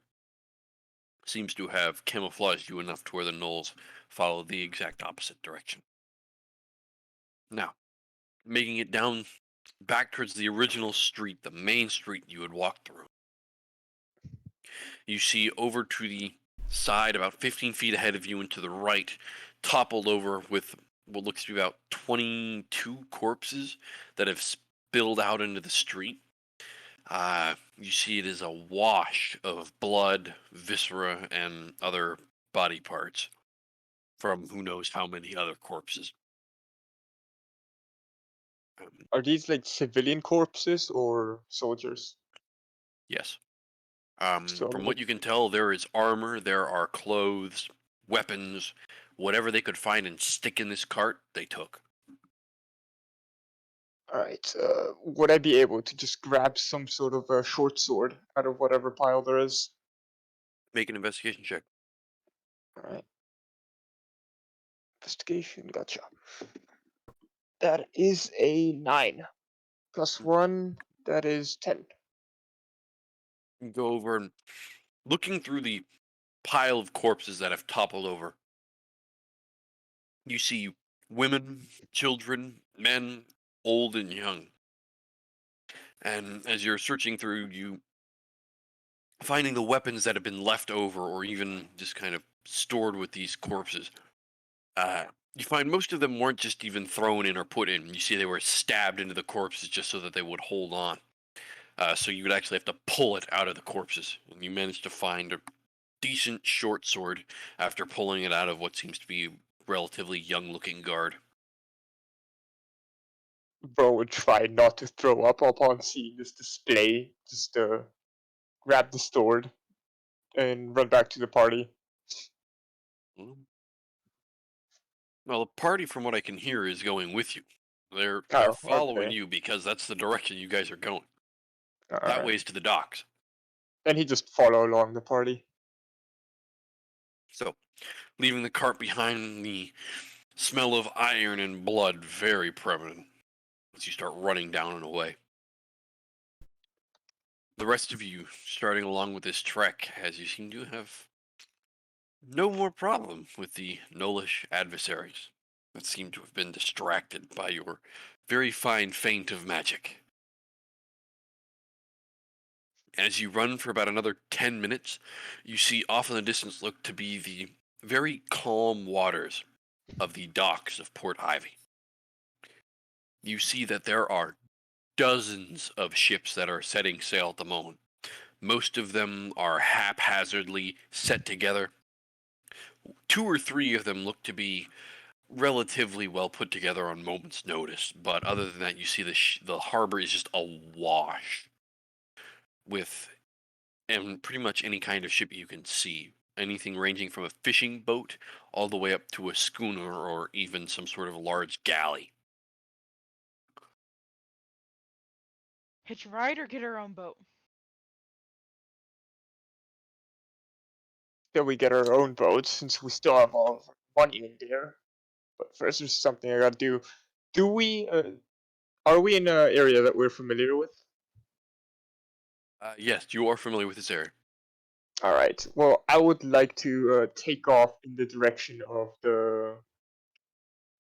seems to have camouflaged you enough to where the gnolls follow the exact opposite direction. Now, making it down back towards the original street, the main street you had walked through, you see over to the side, about 15 feet ahead of you and to the right, toppled over with what looks to be about 22 corpses that have spilled out into the street. You see it is a wash of blood, viscera, and other body parts from who knows how many other corpses. Are these like civilian corpses or soldiers? Yes. So From like, what you can tell, there is armor, there are clothes, weapons, whatever they could find and stick in this cart, they took. alright, would I be able to just grab some sort of a short sword out of whatever pile there is? Make an investigation check. Alright. Investigation, gotcha. That is a 9. Plus 1, that is 10. You go over and looking through the pile of corpses that have toppled over, you see women, children, men, old and young. And as you're searching through, you finding the weapons that have been left over or even just kind of stored with these corpses. You find most of them weren't just even thrown in or put in. You see they were stabbed into the corpses just so that they would hold on. So you would actually have to pull it out of the corpses. And you managed to find a decent short sword after pulling it out of what seems to be a relatively young-looking guard. Bro would try not to throw up upon seeing this display. Just grab the sword and run back to the party. Well, the party, from what I can hear, is going with you. They're Oh, following okay. you because that's the direction you guys are going. That Alright. way's to the docks. Then he just follow along the party. So, leaving the cart behind, the smell of iron and blood very prevalent as you start running down and away. The rest of you starting along with this trek, as you seem to have no more problem with the gnollish adversaries that seem to have been distracted by your very fine feint of magic. As you run for about another 10 minutes, you see off in the distance look to be the very calm waters of the docks of Port Ivy. You see that there are dozens of ships that are setting sail at the moment. Most of them are haphazardly set together. 2 or 3 of them look to be relatively well put together on moment's notice, but other than that, you see the harbor is just awash with and pretty much any kind of ship you can see. Anything ranging from a fishing boat all the way up to a schooner or even some sort of large galley. Hitch a ride or get our own boat? Then we get our own boat since we still have all of our money in there. But first, there's something I gotta do. Do we? Are we in an area that we're familiar with? Yes, you are familiar with this area. All right. Well, I would like to take off in the direction of the.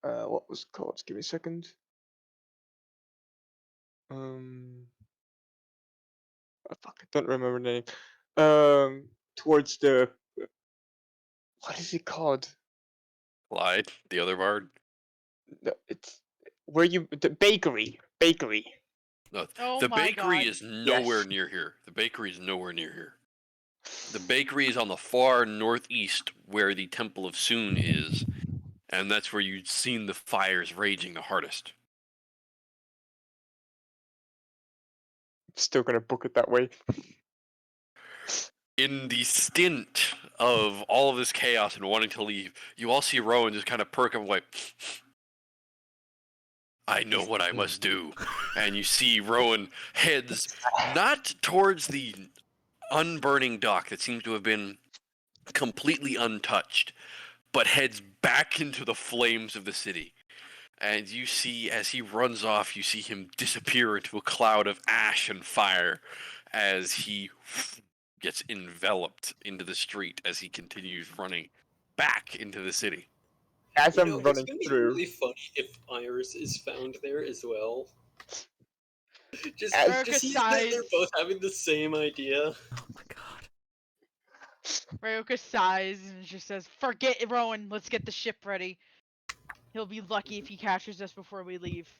What was it called? Give me a second. Oh, fuck, I don't remember the name. Towards the. What is it called? Clyde, the other bard. No, it's where you the bakery. Bakery. No, Oh the my bakery God. is nowhere Yes. near here. The bakery is nowhere near here. The bakery is on the far northeast where the Temple of Soon is, and that's where you've seen the fires raging the hardest. Still gonna book it that way. In the stint of all of this chaos and wanting to leave, you all see Rowan just kind of perk up like, I know what I must do. And you see Rowan heads not towards the unburning dock that seems to have been completely untouched, but heads back into the flames of the city. And you see, as he runs off, you see him disappear into a cloud of ash and fire as he gets enveloped into the street as he continues running back into the city. As I'm It's running gonna be through, really funny if Iris is found there as well. Just As- see that they're both having the same idea. Oh my god. Ryoka sighs and just says, "Forget it, Rowan. Let's get the ship ready. He'll be lucky if he catches us before we leave."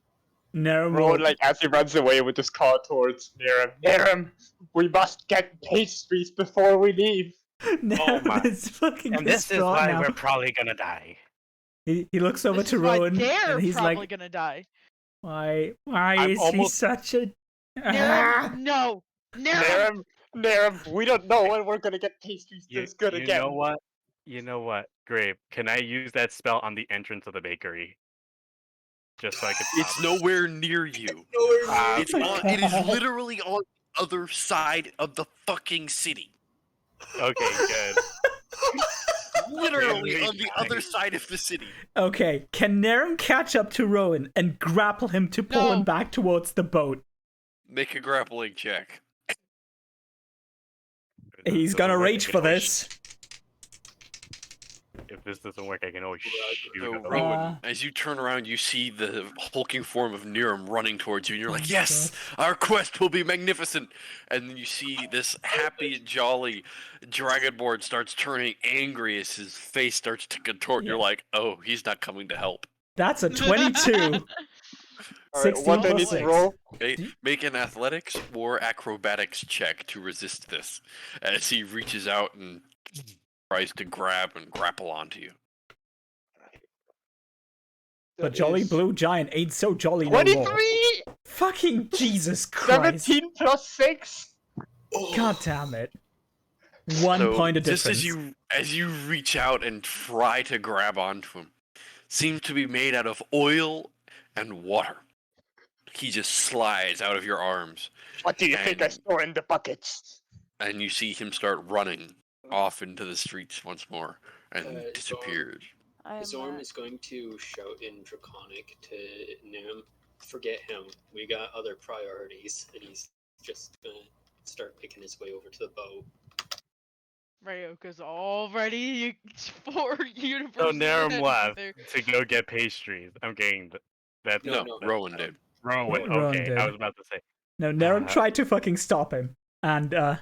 No Rowan, more. like as he runs away with his car towards Niram. Niram, we must get pastries before we leave. Now my. it's fucking And this is distraught why now. we're probably gonna die. He looks over This to is why Rowan they're and he's probably like, gonna die. Why I'm is he almost- such a Niram, no, Niram. Niram, we don't know when we're gonna get pastries this good you again. know what? You know what, Grape? Can I use that spell on the entrance of the bakery? Just so I could. It's nowhere near you. Ah, It's it is literally on the other side of the fucking city. Okay, good. Literally on the other side of the city. Okay, can Narum catch up to Rowan and grapple him to pull him No. back towards the boat? Make a grappling check. If He's this gonna doesn't work, I reach can for always- this. If this doesn't work, I can always shoot So, it. Rowan, as you turn around, you see the hulking form of Niram running towards you, and you're like, Oh, yes, our quest will be magnificent. And then you see this happy, jolly Dragonborn starts turning angry as his face starts to contort. Yeah. You're like, oh, he's not coming to help. That's a 22. Alright, 16 what do I plus need to 6. roll? Make an athletics or acrobatics check to resist this as he reaches out and tries to grab and grapple onto you. The That Jolly is Blue Giant ain't so jolly no more. 23! Fucking Jesus Christ. 17 plus 6? God damn it. One So, point of just difference. as you reach out and try to grab onto him, seems to be made out of oil and water. He just slides out of your arms, What do you think I And- store in the buckets? and you see him start running off into the streets once more and disappears. I am Zorm is going to shout in Draconic to Nim, forget him, we got other priorities, and he's just gonna start picking his way over to the boat. Ryoka's already 4 universes. So Narum ahead left there. to go get pastries. I'm getting that. No, Rowan did. Rowan. Rowan Okay, did. I was about to say. No, Narum tried to fucking stop him. and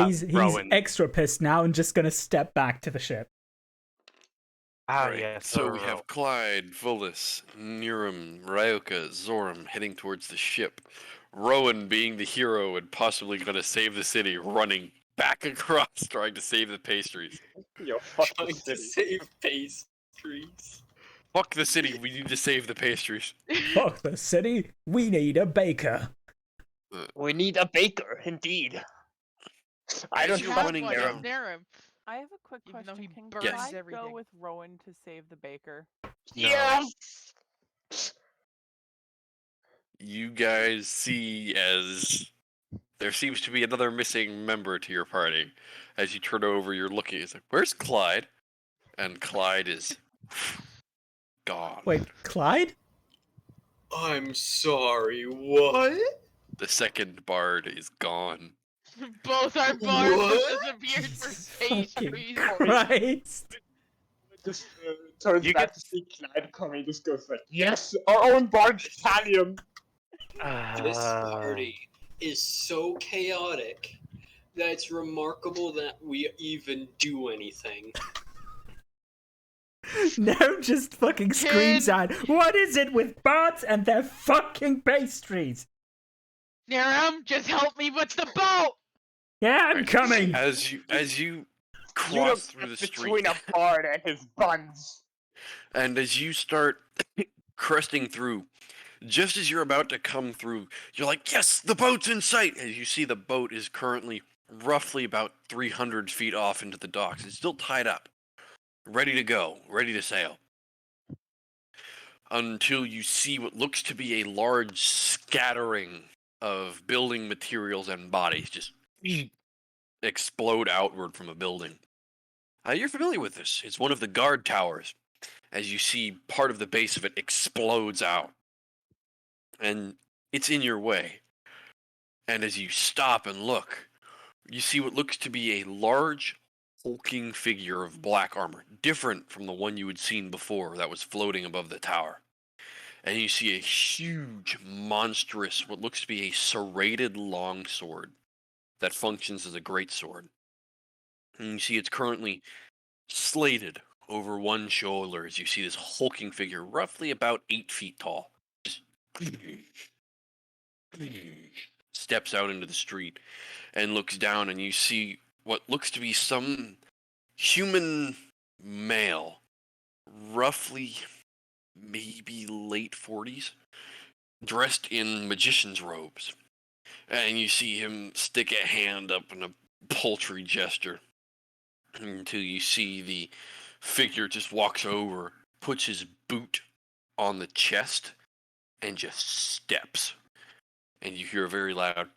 he's Rowan. extra pissed now and just gonna step back to the ship. Right. Yes. So we have Clyde, Volus, Niram, Ryoka, Zoram heading towards the ship. Rowan, being the hero and possibly going to save the city, running back across, trying to save the pastries. Yo, fuck the Trying to city. save pastries. Fuck the city, we need to save the pastries. Fuck the city. We need a baker. We need a baker, indeed. I As don't you're trust running one, Niram. down- it's Niram. I have a quick Even though question. he Can burns Clyde go everything. with Rowan to save the baker? Yes! You guys see as there seems to be another missing member to your party. As you turn over, you're looking, it's like, where's Clyde? And Clyde is gone. Wait, Clyde? I'm sorry, what? The second bard is gone. Both our bars What? have disappeared for Fucking pastries. Christ. Just turns You back to see Clyde coming, just goes like, yes, our own bard battalion! This party is so chaotic that it's remarkable that we even do anything. Now just fucking screams out, what is it with bots and their fucking pastries? Niram, just help me with the boat! Yeah, I'm coming. As you You cross don't through get the street, between a bard and his buns. and as you start cresting through, just as you're about to come through, you're like, yes, the boat's in sight! As you see the boat is currently roughly about 300 feet off into the docks. It's still tied up, ready to go, ready to sail. Until you see what looks to be a large scattering of building materials and bodies just explode outward from a building. You're familiar with this. It's one of the guard towers. As you see part of the base of it explodes out. And it's in your way. And as you stop and look, you see what looks to be a large, hulking figure of black armor, different from the one you had seen before that was floating above the tower. And you see a huge, monstrous, what looks to be a serrated longsword that functions as a greatsword. And you see it's currently slated over one shoulder as you see this hulking figure, roughly about 8 feet tall, just steps out into the street and looks down, and you see what looks to be some human male, roughly maybe late 40s, dressed in magician's robes. And you see him stick a hand up in a paltry gesture until you see the figure just walks over, puts his boot on the chest, and just steps. And you hear a very loud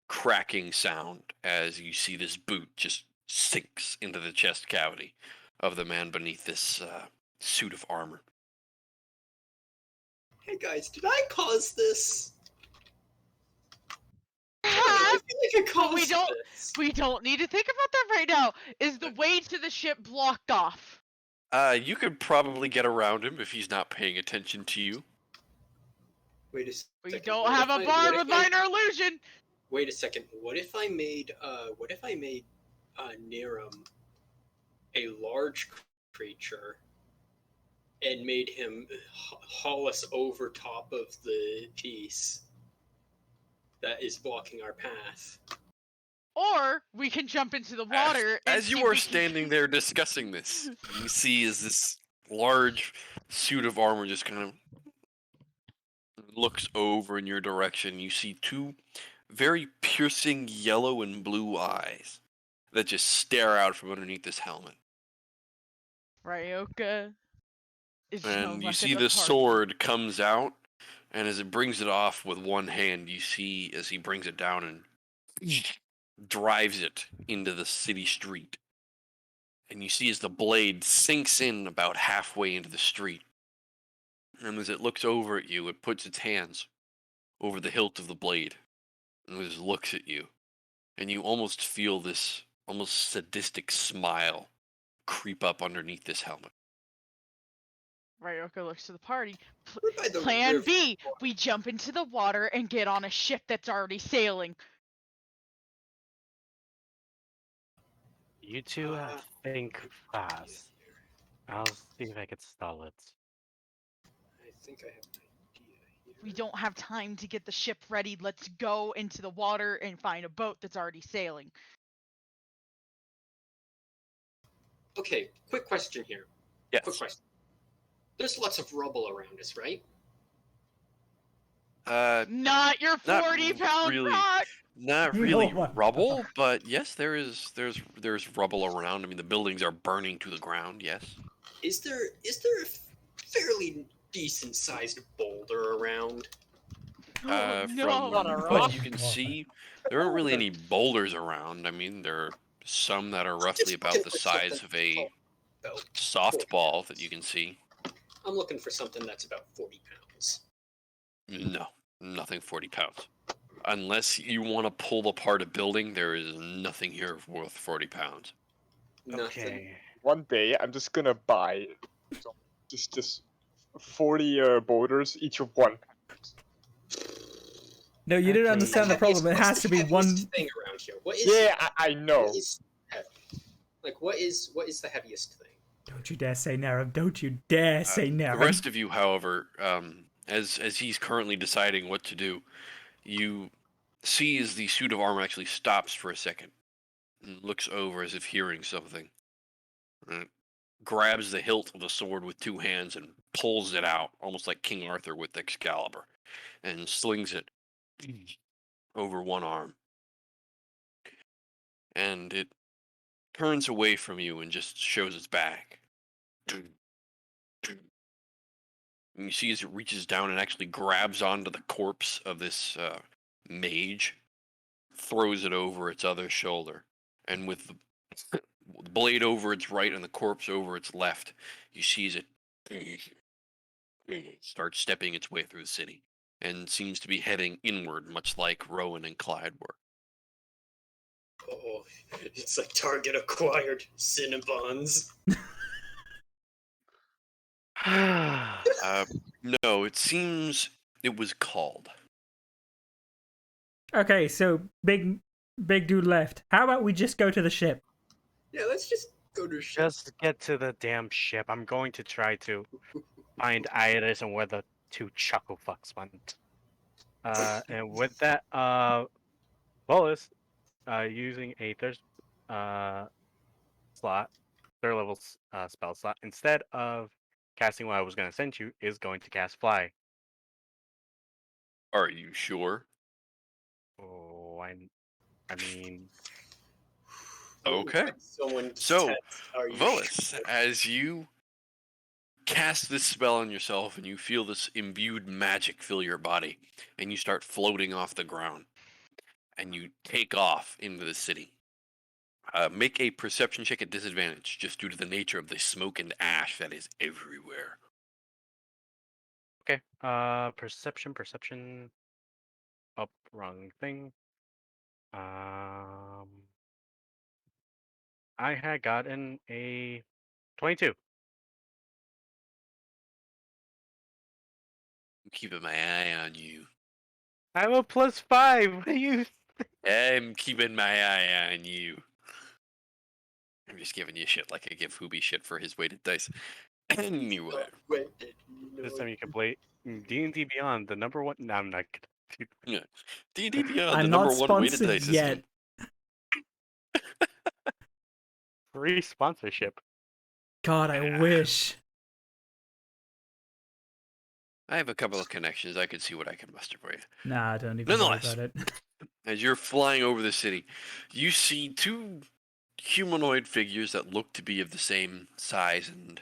cracking sound as you see this boot just sinks into the chest cavity of the man beneath this suit of armor. Hey guys, did I cause this? I Perhaps, feel like I caused we don't- this. we don't need to think about that right now. Is the way to the ship blocked off? You could probably get around him if he's not paying attention to you. Wait a second. We don't what have if a I- bard what with if I- minor illusion. Wait a second. What if I made Niram a large creature and made him haul us over top of the piece that is blocking our path? Or we can jump into the water. and As see you if are we can- standing there discussing this, you see as this large suit of armor just kind of looks over in your direction. You see two very piercing yellow and blue eyes that just stare out from underneath this helmet. Ryoka is no And you luck see at the party. sword comes out, and as it brings it off with one hand, you see as he brings it down and drives it into the city street. And you see as the blade sinks in about halfway into the street. And as it looks over at you, it puts its hands over the hilt of the blade and just looks at you. And you almost feel this almost sadistic smile creep up underneath this helmet. Ryoka looks to the party. We're by the Plan river. B: we jump into the water and get on a ship that's already sailing. You two think fast. I'll see if I can stall it. I think I have an idea here. We don't have time to get the ship ready. Let's go into the water and find a boat that's already sailing. Okay, quick question here. Yes. Quick question. There's lots of rubble around us, right? Not your Not 40-pound really. rock! Not Oh really my rubble, but yes, there's rubble around. I mean, the buildings are burning to the ground. Yes. Is there a fairly decent sized boulder around? Oh, From no! Not a what rock. you can see, there aren't really any boulders around. I mean, there are some that are roughly Just about looking the for size something of a about softball that you can see. I'm looking for something that's about 40 pounds. No, nothing 40 pounds. Unless you want to pull apart a building, there is nothing here worth 40 pounds. Nothing. Okay. One day, I'm just gonna buy just 40 boulders, each of 1 pound. No, you didn't Okay. understand the problem. It What's has the to be heaviest one. thing around here. What is? Yeah, I know. What is heavy? Like what is the heaviest thing? Don't you dare say Narum. Don't you dare say The Narum. rest of you, however, as he's currently deciding what to do, you see as the suit of armor actually stops for a second and looks over as if hearing something. And it grabs the hilt of the sword with 2 hands and pulls it out, almost like King Arthur with Excalibur, and slings it over one arm. And it turns away from you and just shows its back. And you see as it reaches down and actually grabs onto the corpse of this mage, throws it over its other shoulder, and with the blade over its right and the corpse over its left, you see as it starts stepping its way through the city, and seems to be heading inward, much like Rowan and Clyde were. Oh, it's like target acquired. Cinnabons. No, it seems it was called. Okay, so big dude left. How about we just go to the ship? Yeah, let's just go to ship. Just get to the damn ship. I'm going to try to find Iris and where the 2 chuckle fucks went. And with that, Bolus, using a third level spell slot, instead of casting what I was going to send you, is going to cast Fly. Are you sure? Oh, I mean, Okay. Someone So, text, are you Volus, sure? as you cast this spell on yourself and you feel this imbued magic fill your body, and you start floating off the ground, and you take off into the city. Make a perception check at disadvantage, just due to the nature of the smoke and ash that is everywhere. okay. Perception. Up, wrong thing. I had gotten a 22. I'm keeping my eye on you. I have a +5. What are you? I'm keeping my eye on you. I'm just giving you shit like I give Hooby shit for his weighted dice. Anyway. When did you know This time you can play D&D Beyond, the number one. No, I'm not gonna. Yeah. D&D Beyond, I'm the not number one weighted sponsored dice yet. system. Free sponsorship. God, I wish. I have a couple of connections. I could see what I can muster for you. Nah, don't even worry Nonetheless, about it. as you're flying over the city, you see 2 humanoid figures that look to be of the same size and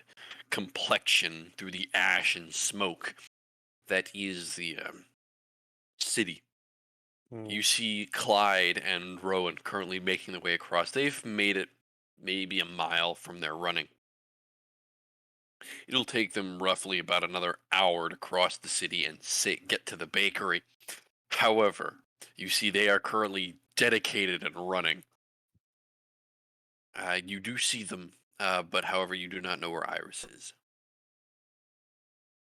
complexion through the ash and smoke that is the city. You see Clyde and Rowan currently making their way across. They've made it maybe a mile from their running. It'll take them roughly about another hour to cross the city and get to the bakery. However, you see they are currently dedicated and running. You do see them, but however, you do not know where Iris is.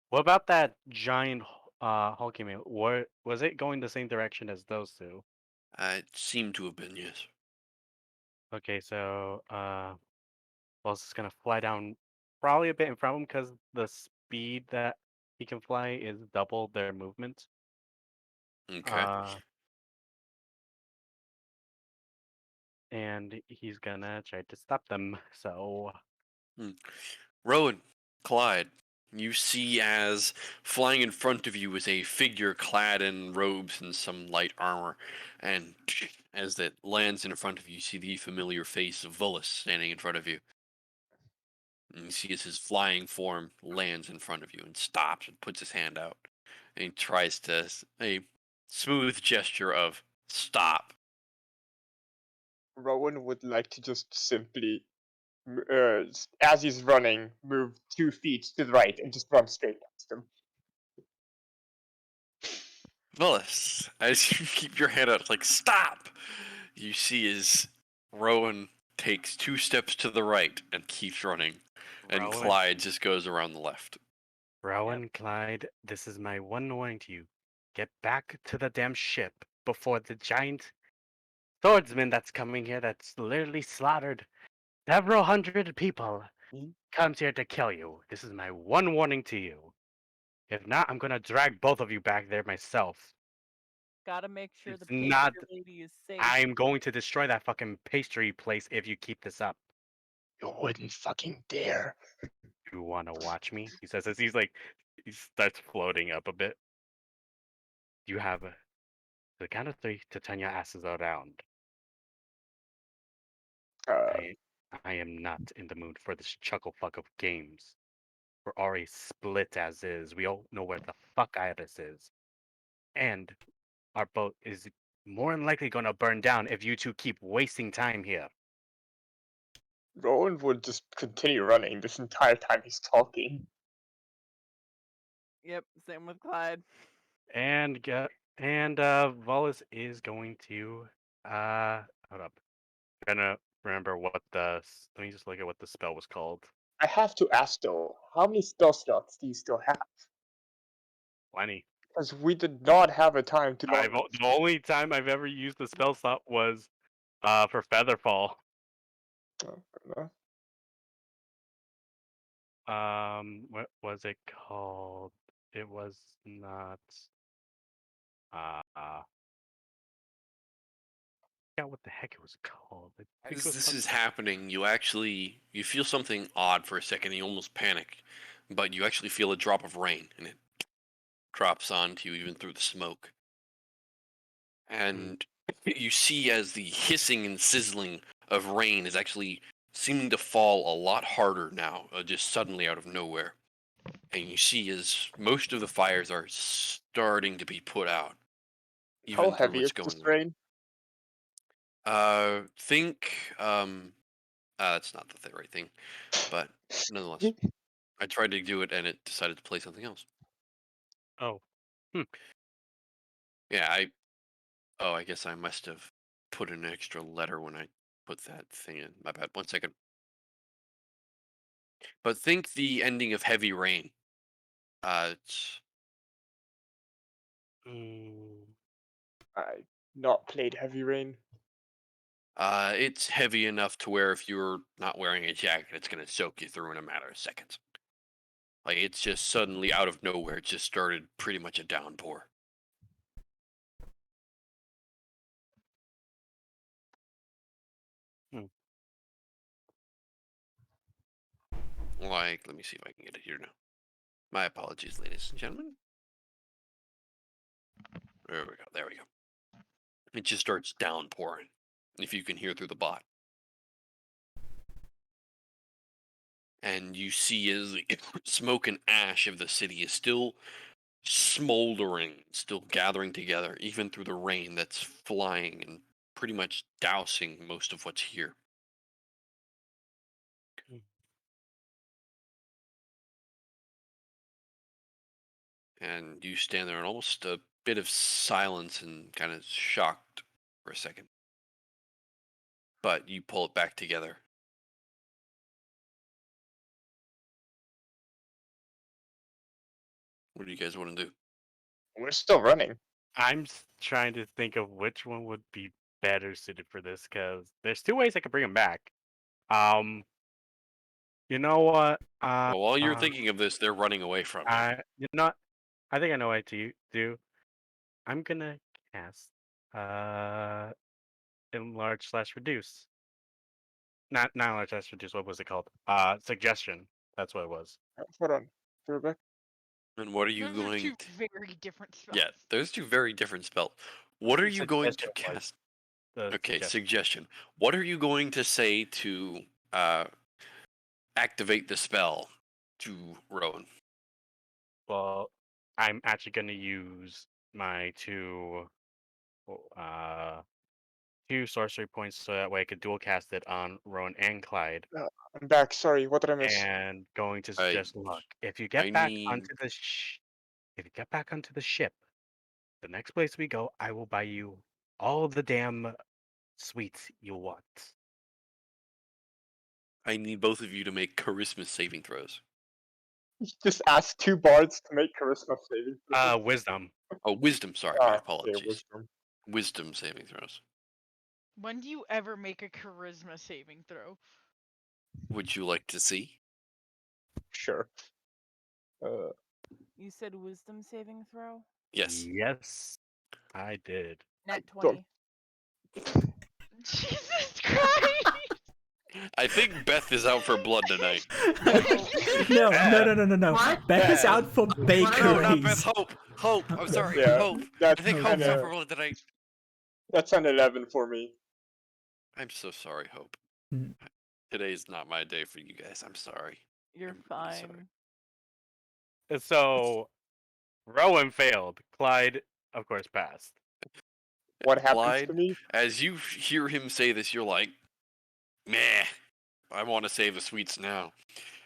What about that giant hulking man? Was it going the same direction as those 2? It seemed to have been, yes. Okay, so Wallace is gonna fly down probably a bit in front of him because the speed that he can fly is double their movement. Okay. And he's gonna try to stop them. So Rowan, Clyde, you see as flying in front of you is a figure clad in robes and some light armor, and as it lands in front of you, you see the familiar face of Volus standing in front of you. And you see as his flying form lands in front of you and stops and puts his hand out. And he tries to a smooth gesture of stop. Rowan would like to just simply, as he's running, move 2 feet to the right and just run straight past him. Volus, as you keep your hand out, like stop, you see as Rowan takes 2 steps to the right and keeps running, and Rowan, Clyde just goes around the left. Rowan, Clyde, this is my one warning to you. Get back to the damn ship before the giant swordsman that's coming here that's literally slaughtered several hundred people comes here to kill you. This is my one warning to you. If not, I'm gonna drag both of you back there myself. Gotta make sure It's the pastry not. lady is safe. I'm going to destroy that fucking pastry place if you keep this up. You wouldn't fucking dare. You wanna watch me? He says as he starts floating up a bit. You have the count of 3 to turn your asses around. I am not in the mood for this chuckle fuck of games. We're already split as is. We all know where the fuck Iris is. And our boat is more than likely gonna burn down if you two keep wasting time here. Rowan would just continue running this entire time he's talking. Yep, same with Clyde. And Volus is going to hold up. I'm gonna remember what let me just look at what the spell was called. I have to ask though, how many spell slots do you still have? Plenty. Because we did not have a time to. The only time I've ever used the spell slot was for Featherfall. Oh, What was it called? It was not. I forgot what the heck it was called. I think As it was this is happening, you feel something odd for a second, and you almost panic, but you actually feel a drop of rain, and it drops onto you even through the smoke. And you see as the hissing and sizzling of rain is actually seeming to fall a lot harder now, just suddenly out of nowhere. And you see as most of the fires are starting to be put out, even how through heavy what's is this going rain? Think that's not the right thing, but nonetheless, I tried to do it and it decided to play something else. Oh. Yeah, I guess I must have put an extra letter when I put that thing in. My bad. 1 second. But think the ending of Heavy Rain. It's I not played Heavy Rain. it's heavy enough to where if you're not wearing a jacket, it's gonna soak you through in a matter of seconds. Like it's just suddenly out of nowhere, it just started pretty much a downpour. Like, let me see if I can get it here now. My apologies, ladies and gentlemen. There we go. There we go. It just starts downpouring, if you can hear through the bot. And you see as the smoke and ash of the city is still smoldering, still gathering together, even through the rain that's flying and pretty much dousing most of what's here. And you stand there in almost a bit of silence and kind of shocked for a second. But you pull it back together. What do you guys want to do? We're still running. I'm trying to think of which one would be better suited for this because there's two ways I could bring him back. You know what? Well, while you're thinking of this, they're running away from you. You know what? I think I know what to do. I'm gonna cast enlarge slash reduce. Not enlarge slash reduce. What was it called? Suggestion. That's what it was. Hold on. Rebecca. And what are you Those are going two to... very different spells. Yeah, those two very different spells. What are you going to Suggestion was cast? the Okay, suggestion. suggestion. What are you going to say to activate the spell to Rowan? Well, I'm actually gonna use my two sorcery points so that way I could dual cast it on Rowan and Clyde. I'm back. Sorry, what did I miss? And going to I- suggest, look, if you I get back need- onto the if you get back onto the ship, the next place we go, I will buy you all the damn sweets you want. I need both of you to make charisma saving throws. Just ask two bards to make charisma saving throws. Wisdom. Oh, wisdom. Sorry, my Yeah, apologies. wisdom. Wisdom saving throws. When do you ever make a charisma saving throw? Would you like to see? Sure. You said wisdom saving throw? Yes. Yes, I did. Net don't- 20. Jesus Christ! I think Beth is out for blood tonight. No. What? Beth is out for No, not Beth. bakeries. Hope. I'm sorry. Yeah, Hope. I that's think Hope's kinda- out for blood tonight. That's an 11 for me. I'm so sorry, Hope. Mm. Today's not my day for you guys. I'm sorry. You're I'm really sorry. fine. So, Rowan failed. Clyde, of course, passed. What happens Clyde, to me? as you hear him say this, you're like, meh, I want to save the sweets now.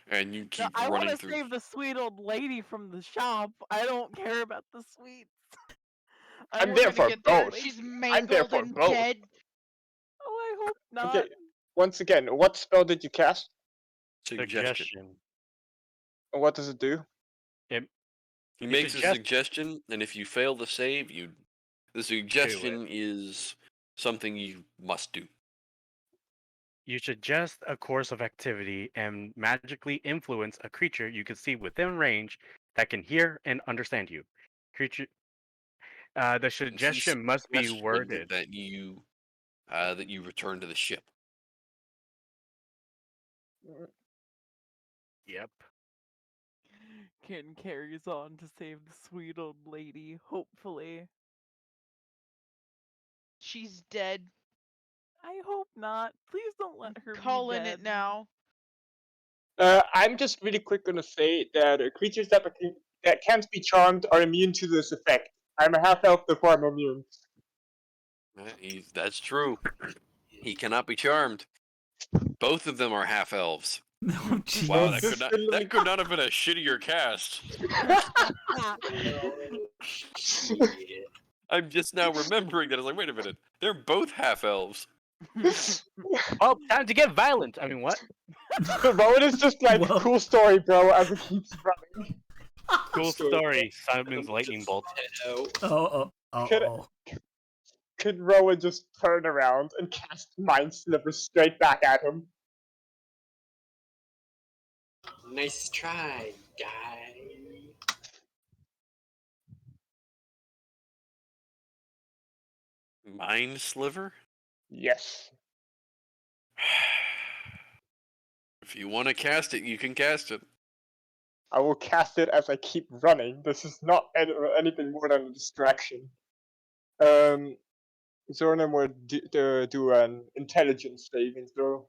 And you No, keep I want running to through. save the sweet old lady from the shop. I don't care about the sweets. I'm We're there gonna for get there and both. she's I'm mangled there for and both. dead. Oh, I hope not. Okay, once again, what spell did you cast? Suggestion. And what does it do? He You makes a suggest- suggestion, and if you fail the save, the suggestion is something you must do. You suggest a course of activity and magically influence a creature you can see within range that can hear and understand you. Creature. The And he suggestion must be suggested worded. that you return to the ship. Yep. Ken carries on to save the sweet old lady, hopefully. She's dead. I hope not. Please don't let her Calling be it dead. now. I'm just really quick gonna say that creatures that can't be charmed are immune to this effect. I'm a half elf, therefore I'm immune. That's true. He cannot be charmed. Both of them are half elves. Oh, jeez. Wow, This is that could not have been a shittier cast. I'm just now remembering that. I was like, wait a minute, they're both half elves. Oh, time to get violent. I mean, what? Rowan is just like, Whoa. cool story, bro, as it keeps running. Cool story. Simon's lightning bolt. Oh. Could Rowan just turn around and cast Mind Sliver straight back at him? Nice try, guy. Mind Sliver? Yes. If you want to cast it, you can cast it. I will cast it as I keep running. This is not anything more than a distraction. Zornum would do an intelligence saving throw.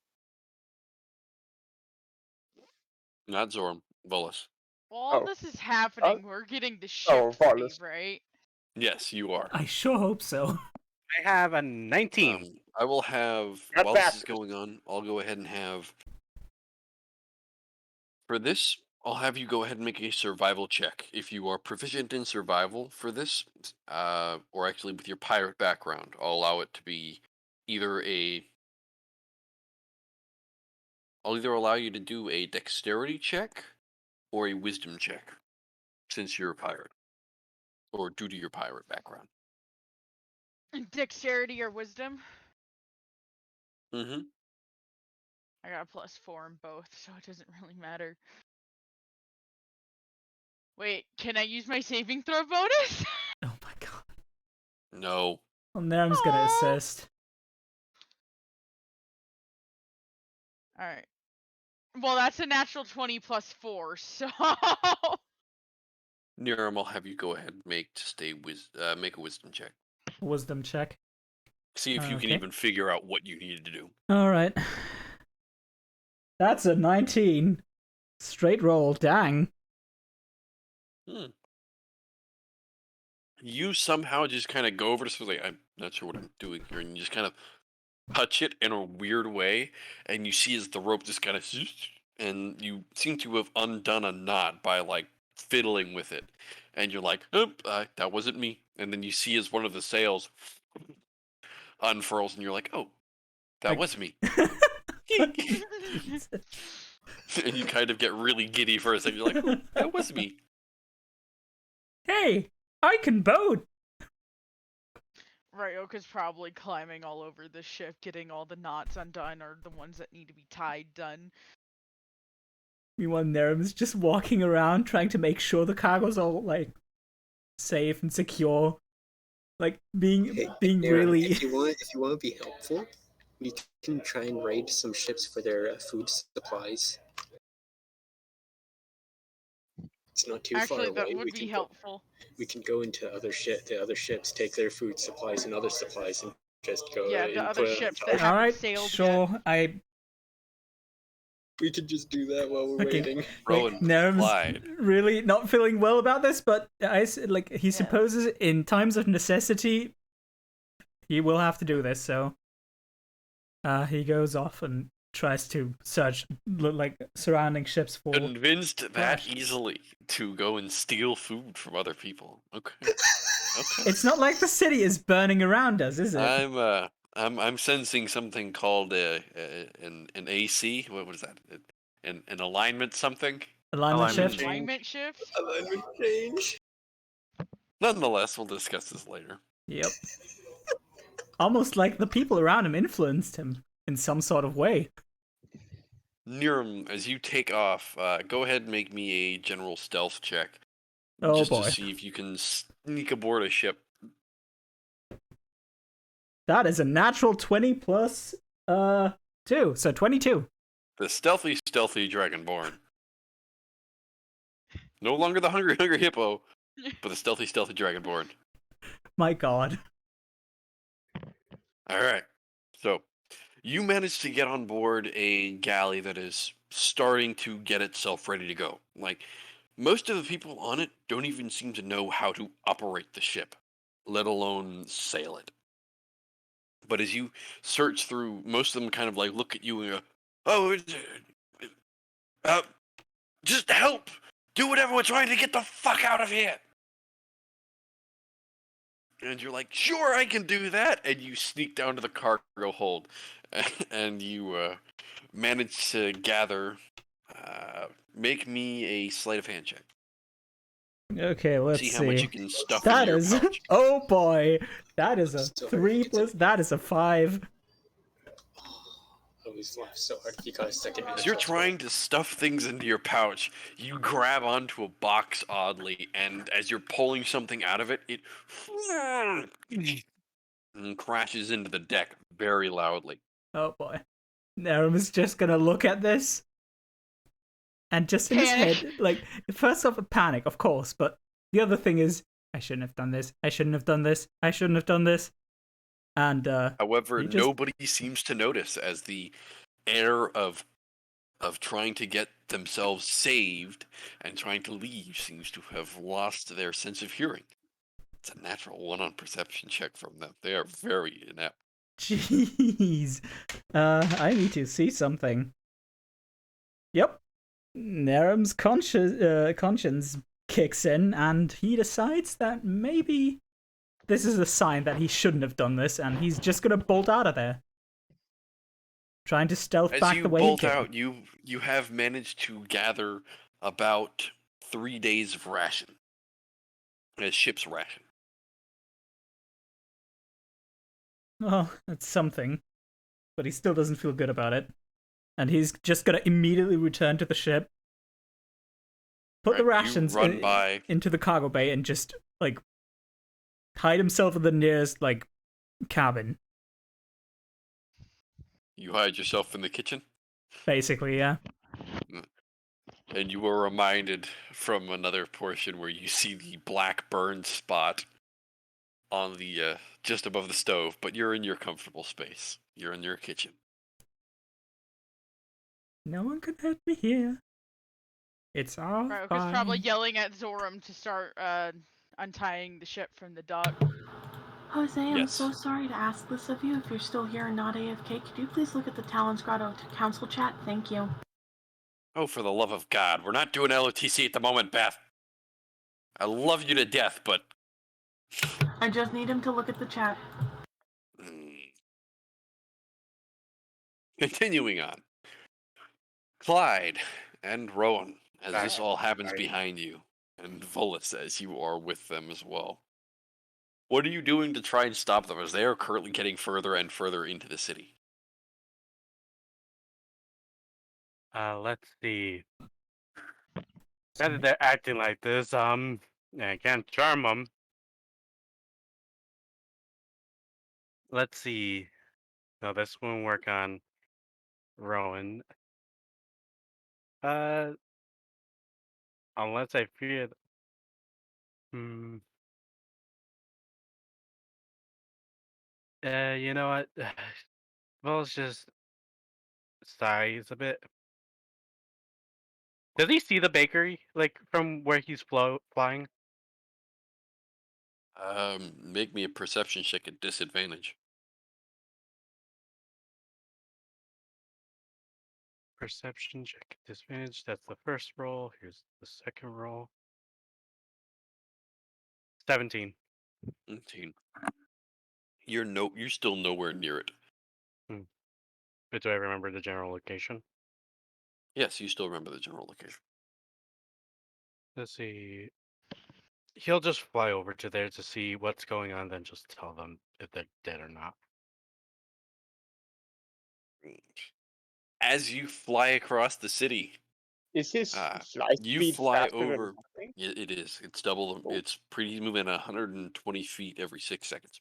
Not Zorm, Volus. While Oh. this is happening, we're getting the ship Oh, free, Varlas. right? Yes, you are. I sure hope so. I have a 19. I will have, Got while that. this is going on, I'll go ahead and have, for this, I'll have you go ahead and make a survival check. If you are proficient in survival for this, or actually with your pirate background, I'll allow it to be I'll either allow you to do a dexterity check or a wisdom check, since you're a pirate, or due to your pirate background. Dexterity or wisdom? Mm-hmm. I got a +4 in both, so it doesn't really matter. Wait, can I use my saving throw bonus? Oh my god. No. Well, Naram's gonna assist. Alright. Well, that's a natural 20 +4, so... Niram, I'll have you go ahead and make a wisdom check. Wisdom check. See if you can Okay. even figure out what you needed to do. Alright. That's a 19. Straight roll, dang. You somehow just kind of go over to something, I'm not sure what I'm doing here, and you just kind of touch it in a weird way, and you see as the rope just kind of, and you seem to have undone a knot by like fiddling with it, and you're like, oh, that wasn't me. And then you see as one of the sails unfurls, and you're like, oh, that was me. And you kind of get really giddy for a second. You're like, oh, that was me. Hey, I can boat. Ryoka's probably climbing all over the ship, getting all the knots undone, or the ones that need to be tied done. Meanwhile, Naram's just walking around trying to make sure the cargo's all, like, safe and secure. Like, being Naram, really... If you want to be helpful, we can try and raid some ships for their food supplies. It's not too far away. Actually, that would be helpful. We can go into the other ships, take their food supplies and other supplies, and just go. Yeah, the other ships that haven't Alright, sailed sure. yet. We could just do that while we're waiting. Like, Naram's really not feeling well about this, but he supposes in times of necessity, he will have to do this. So, he goes off and tries to search like surrounding ships for. Convinced that easily to go and steal food from other people. Okay. Okay. It's not like the city is burning around us, is it? I'm sensing something called an AC. What was that? An alignment something. Alignment shift. Alignment shift. Alignment change. Nonetheless, we'll discuss this later. Yep. Almost like the people around him influenced him in some sort of way. Niram, as you take off, go ahead and make me a general stealth check. Oh just boy. to see if you can sneak aboard a ship. That is a natural 20 plus 2, so 22. The stealthy Dragonborn. No longer the hungry hippo, but the stealthy Dragonborn. My god. Alright, so you managed to get on board a galley that is starting to get itself ready to go. Like, most of the people on it don't even seem to know how to operate the ship, let alone sail it. But as you search through, most of them kind of like look at you and go, oh, just help! Do whatever, we're trying to get the fuck out of here! And you're like, sure, I can do that! And you sneak down to the cargo hold, and you manage to gather, make me a sleight of hand check. Okay, let's see. See how much you can stuff that in is, your pouch. oh boy, that is a 3 plus, that is a 5. I always laugh so hard. You got a second. As you're trying to stuff things into your pouch, you grab onto a box oddly, and as you're pulling something out of it, it and crashes into the deck very loudly. Oh boy. Naram is just gonna look at this, and just in his head, like, first off, a panic, of course, but the other thing is, I shouldn't have done this, I shouldn't have done this, I shouldn't have done this. And however, nobody seems to notice as the air of trying to get themselves saved and trying to leave seems to have lost their sense of hearing. It's a natural 1 on perception check from them. They are very inept. Jeez. I need to see something. Yep. Naram's conscience kicks in, and he decides that maybe this is a sign that he shouldn't have done this, and he's just gonna bolt out of there. Trying to stealth back the way he can. As you bolt out, you have managed to gather about 3 days of ration. A ship's ration. Well, that's something. But he still doesn't feel good about it. And he's just gonna immediately return to the ship, put the Right, you rations run by. into the cargo bay, and just, like, hide himself in the nearest, like, cabin. You hide yourself in the kitchen, Basically, yeah. and you were reminded from another portion where you see the black burn spot on the just above the stove, but you're in your comfortable space. You're in your kitchen. No one can hurt me here. It's all Roka's fine. probably yelling at Zoram to start untying the ship from the dock. Jose, I'm Yes. so sorry to ask this of you. If you're still here and not AFK, could you please look at the Talon's Grotto council chat? Thank you. Oh, for the love of God, we're not doing LOTC at the moment, Beth. I love you to death, but I just need him to look at the chat. Continuing on. Clyde and Rowan, as this Sorry. all happens Sorry. behind you, and Volus as you are with them as well. What are you doing to try and stop them as they are currently getting further and further into the city? Let's see. Now that they're acting like this, I can't charm them. Let's see. No, this won't work on Rowan. Unless I fear. Hmm. You know what? Well, it's just sighs a bit. Does he see the bakery, like, from where he's flying? Make me a perception check at disadvantage. Perception check disadvantage. That's the first roll. Here's the second roll. 17. 18. You're still nowhere near it. But do I remember the general location? Yes, you still remember the general location. Let's see. He'll just fly over to there to see what's going on, then just tell them if they're dead or not. As you fly across the city, Is his Ah, flight you speed fly faster than over. nothing? It is. It's double. Oh. It's pretty moving at 120 feet every 6 seconds.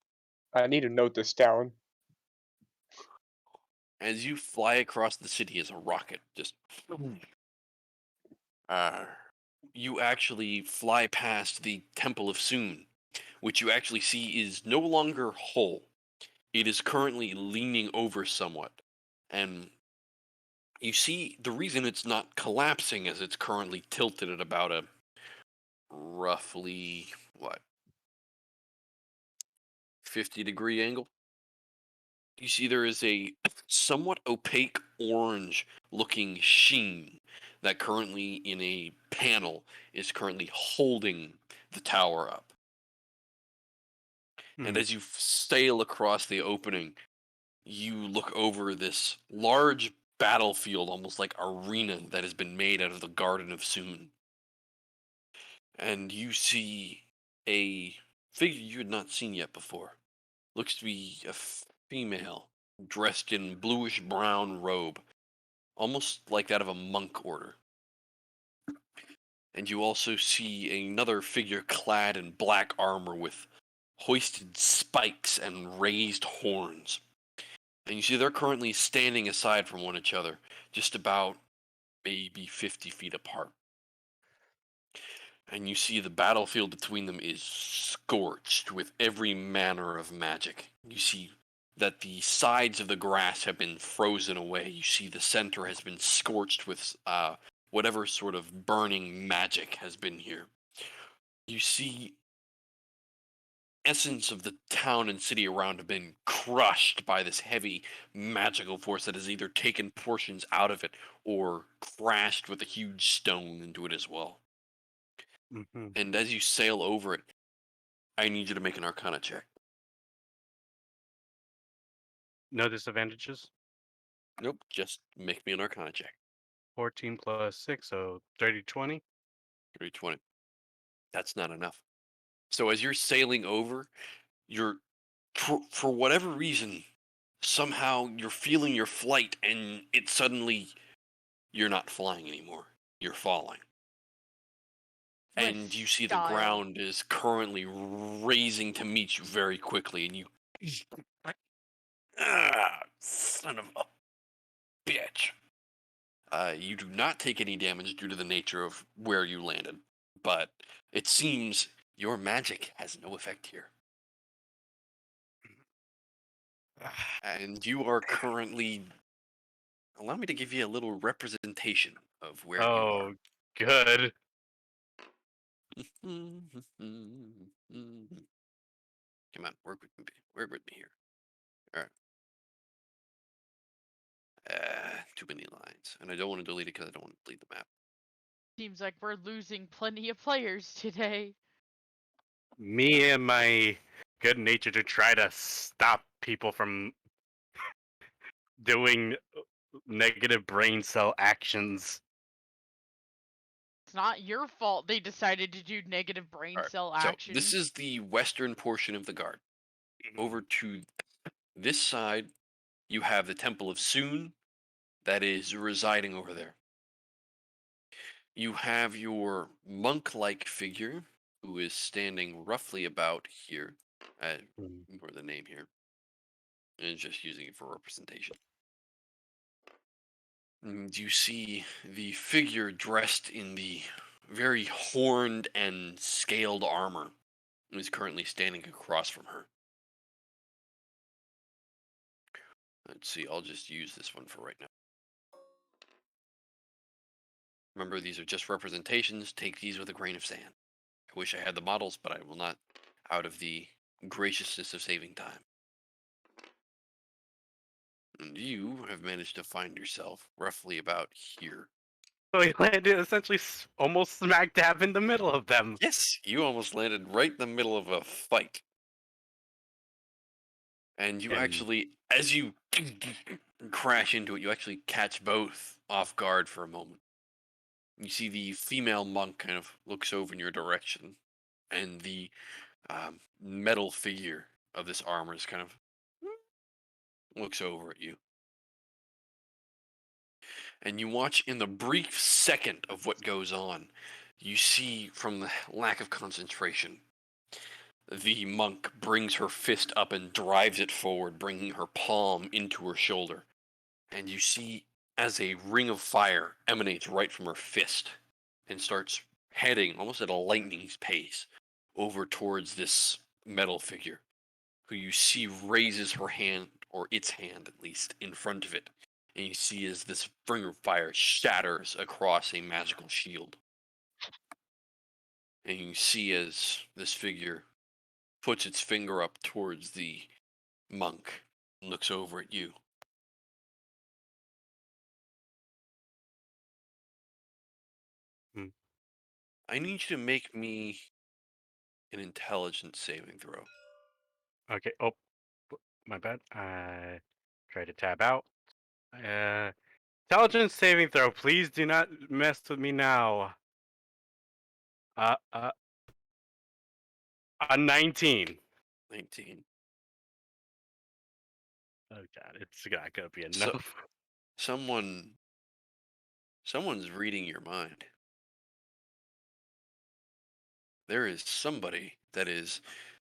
I need to note this down. As you fly across the city as a rocket, just you actually fly past the Temple of Soon, which you actually see is no longer whole. It is currently leaning over somewhat, and you see the reason it's not collapsing is it's currently tilted at about a roughly 50-degree angle. You see there is a somewhat opaque orange looking sheen that currently in a panel is currently holding the tower up. And as you sail across the opening, you look over this large battlefield, almost like arena that has been made out of the Garden of Soon. And you see a figure you had not seen yet before. Looks to be a female, dressed in bluish brown robe, almost like that of a monk order. And you also see another figure clad in black armor with hoisted spikes and raised horns. And you see they're currently standing aside from one another, just about maybe 50 feet apart. And you see the battlefield between them is scorched with every manner of magic. You see that the sides of the grass have been frozen away. You see the center has been scorched with whatever sort of burning magic has been here. You see essence of the town and city around have been crushed by this heavy magical force that has either taken portions out of it or crashed with a huge stone into it as well. Mm-hmm. And as you sail over it, I need you to make an Arcana check. No disadvantages? Nope, just make me an Arcana check. 14 plus 6, so 30, 20. 320. That's not enough. So as you're sailing over, you're for whatever reason, somehow you're feeling your flight, and it suddenly you're not flying anymore. You're falling. With And you see the style. ground is currently raising to meet you very quickly, and you son of a bitch. You do not take any damage due to the nature of where you landed, but it seems your magic has no effect here. And you are currently... Allow me to give you a little representation of where you are. Oh, good. Come on, work with me here. All right. Too many lines, and I don't want to delete it because I don't want to delete the map. Seems like we're losing plenty of players today. Me and my good nature to try to stop people from doing negative brain cell actions. It's not your fault they decided to do negative brain Alright, cell so actions. this is the western portion of the guard. Over to this side, you have the Temple of Soon that is residing over there. You have your monk-like figure who is standing roughly about here. For the name here, and just using it for representation. And you see the figure dressed in the very horned and scaled armor and is currently standing across from her. Let's see, I'll just use this one for right now. Remember, these are just representations. Take these with a grain of sand. I wish I had the models, but I will not, out of the graciousness of saving time. And you have managed to find yourself roughly about here. So he landed essentially almost smack dab in the middle of them. Yes, you almost landed right in the middle of a fight. And you actually, as you crash into it, you actually catch both off guard for a moment. You see the female monk kind of looks over in your direction, and the metal figure of this armor is kind of looks over at you. And you watch in the brief second of what goes on, you see from the lack of concentration, the monk brings her fist up and drives it forward, bringing her palm into her shoulder. And you see as a ring of fire emanates right from her fist and starts heading almost at a lightning pace over towards this metal figure, who you see raises her hand, or its hand at least, in front of it. And you see as this ring of fire shatters across a magical shield. And you see as this figure puts its finger up towards the monk and looks over at you. I need you to make me an intelligence saving throw. Okay. Oh, my bad. I tried to tab out. Intelligence saving throw. Please do not mess with me now. A 19. 19. Oh god, it's not gonna be enough. Someone's reading your mind. There is somebody that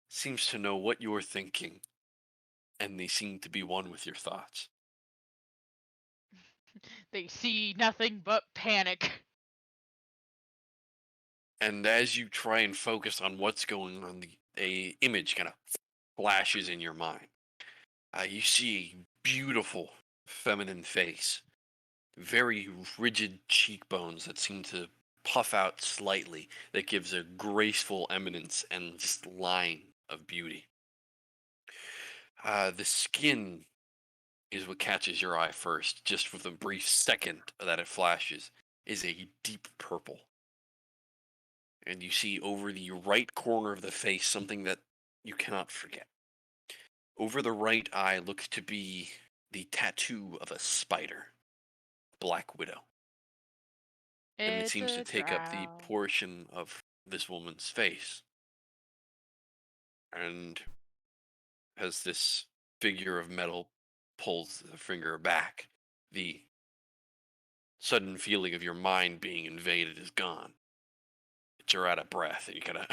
seems to know what you're thinking, and they seem to be one with your thoughts. They see nothing but panic. And as you try and focus on what's going on, a image kind of flashes in your mind. You see a beautiful feminine face, very rigid cheekbones that seem to puff out slightly, that gives a graceful eminence and just line of beauty. The skin is what catches your eye first, just with a brief second that it flashes, is a deep purple. And you see over the right corner of the face something that you cannot forget. Over the right eye looks to be the tattoo of a spider, Black Widow. And it seems to take up the portion of this woman's face. And as this figure of metal pulls the finger back, the sudden feeling of your mind being invaded is gone. But you're out of breath and you kind of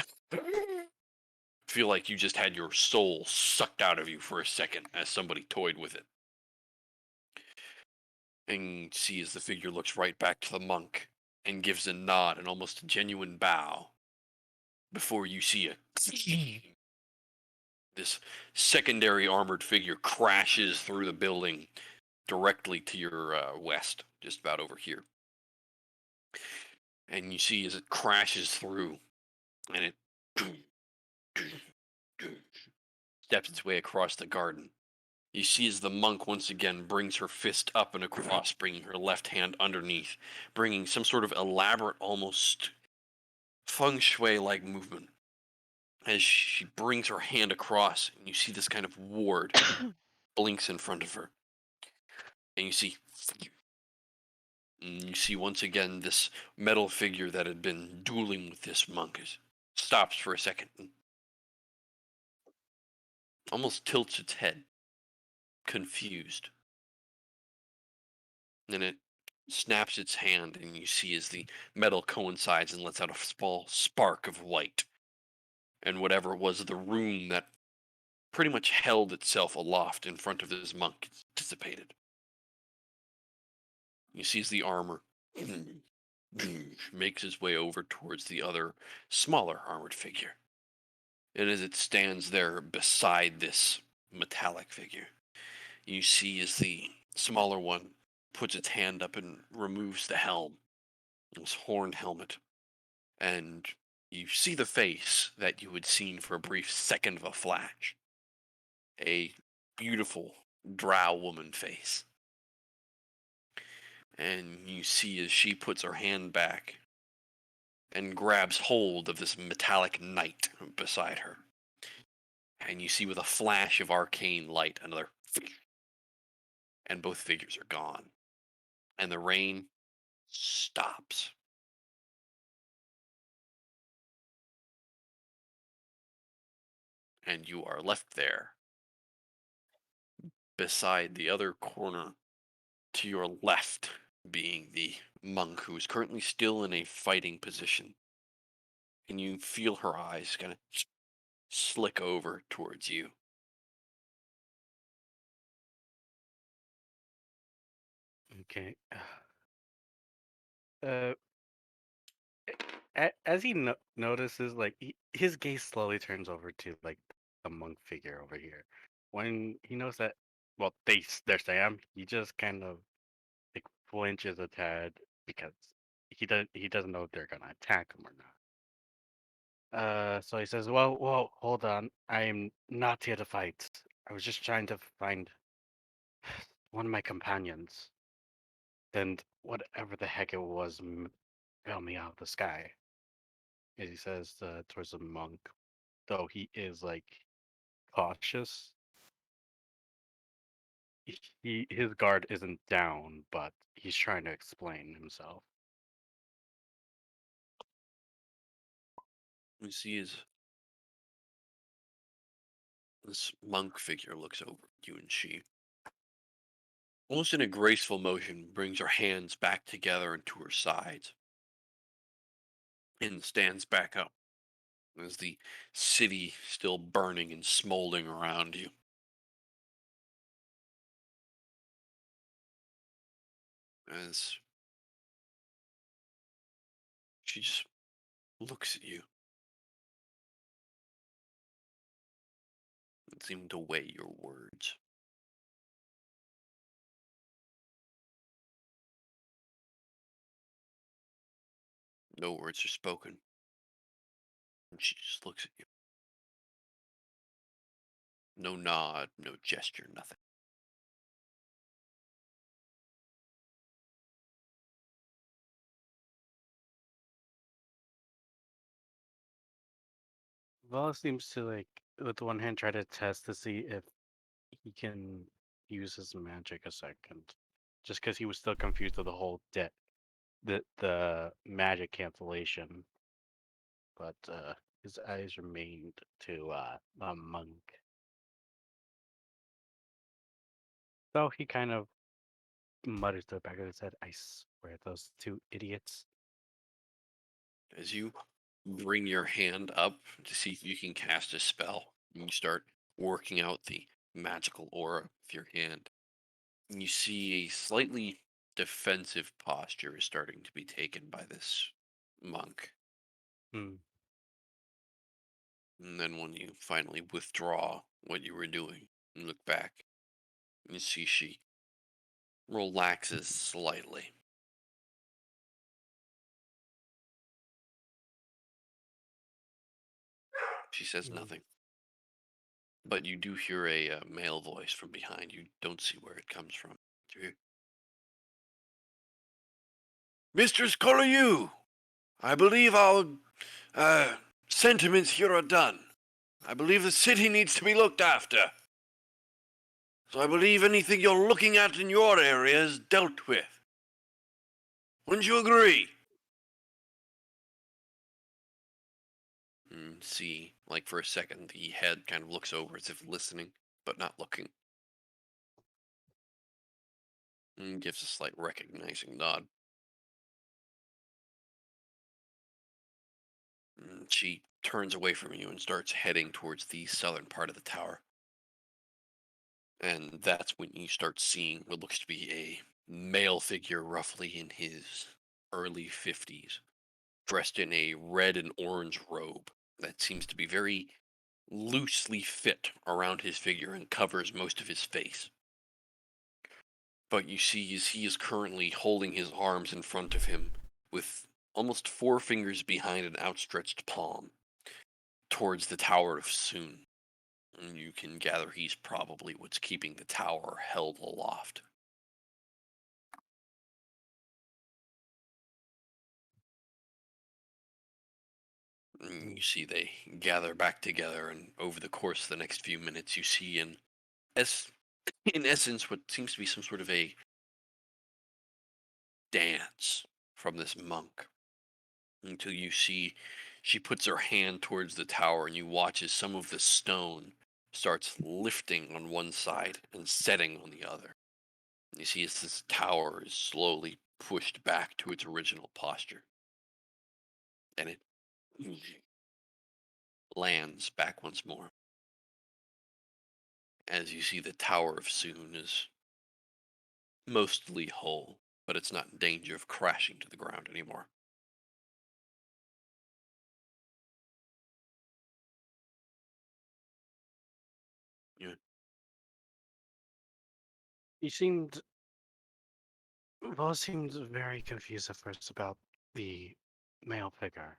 feel like you just had your soul sucked out of you for a second as somebody toyed with it. And see as the figure looks right back to the monk and gives a nod and almost a genuine bow before you see this secondary armored figure crashes through the building directly to your west, just about over here. And you see as it crashes through and it steps its way across the garden. You see as the monk once again brings her fist up and across, bringing her left hand underneath, bringing some sort of elaborate, almost feng shui-like movement. As she brings her hand across, and you see this kind of ward blinks in front of her. And you see once again this metal figure that had been dueling with this monk stops for a second and almost tilts its head, confused. Then it snaps its hand, and you see as the metal coincides and lets out a small spark of light. And whatever was the room that pretty much held itself aloft in front of this monk dissipated. You see as the armor makes its way over towards the other, smaller armored figure. And as it stands there beside this metallic figure, you see as the smaller one puts its hand up and removes the helm, this horned helmet. And you see the face that you had seen for a brief second of a flash. A beautiful drow woman face. And you see as she puts her hand back and grabs hold of this metallic knight beside her. And you see with a flash of arcane light another, and both figures are gone. And the rain stops. And you are left there beside the other corner to your left, being the monk who is currently still in a fighting position. And you feel her eyes kind of slick over towards you. Okay. Uh, as he notices, like his gaze slowly turns over to like the monk figure over here. When he knows that, well, they're Sam, he just kind of like flinches a tad because he doesn't know if they're gonna attack him or not. So he says, "Well, hold on. I'm not here to fight. I was just trying to find one of my companions. Then whatever the heck it was fell me out of the sky." As he says towards the monk, though he is like cautious. His guard isn't down, but he's trying to explain himself. You see as this monk figure looks over at you, and she, almost in a graceful motion, brings her hands back together into her sides and stands back up as the city still burning and smoldering around you. As she just looks at you and seems to weigh your words. No words are spoken. And she just looks at you. No nod, no gesture, nothing. Vala seems to like, with one hand, try to test to see if he can use his magic a second, just because he was still confused with the whole the magic cancellation. But his eyes remained to a monk. So he kind of mutters to the back of his head, I swear, those two idiots. As you bring your hand up to see if you can cast a spell, and you start working out the magical aura of your hand, and you see a slightly defensive posture is starting to be taken by this monk. Hmm. And then when you finally withdraw what you were doing and look back, you see she relaxes slightly. She says Hmm. nothing. But you do hear a male voice from behind. You don't see where it comes from. You hear, Mistress Corlew, I believe our sentiments here are done. I believe the city needs to be looked after. So I believe anything you're looking at in your area is dealt with. Wouldn't you agree? See, like for a second, the head kind of looks over as if listening, but not looking. And gives a slight recognizing nod. She turns away from you and starts heading towards the southern part of the tower. And that's when you start seeing what looks to be a male figure roughly in his early 50s, dressed in a red and orange robe that seems to be very loosely fit around his figure and covers most of his face. But you see as he is currently holding his arms in front of him with almost 4 fingers behind an outstretched palm towards the Tower of Soon. And you can gather he's probably what's keeping the tower held aloft. And you see they gather back together, and over the course of the next few minutes, you see in essence what seems to be some sort of a dance from this monk. Until you see she puts her hand towards the tower, and you watch as some of the stone starts lifting on one side and setting on the other. You see as this tower is slowly pushed back to its original posture. And it lands back once more. As you see the Tower of Soon is mostly whole, but it's not in danger of crashing to the ground anymore. Yeah. He seemed, well, seemed very confused at first about the male figure,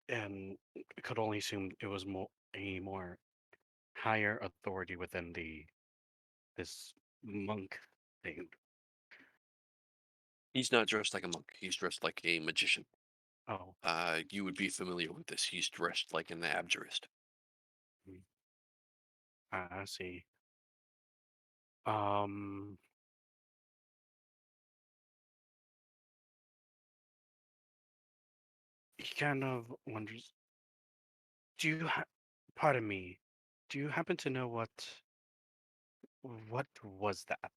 and could only assume it was a more higher authority within this monk thing. He's not dressed like a monk. He's dressed like a magician. Oh, You would be familiar with this. He's dressed like an abjurist. I see. Um, he kind of wonders. Do you? Pardon me. Do you happen to know what was that?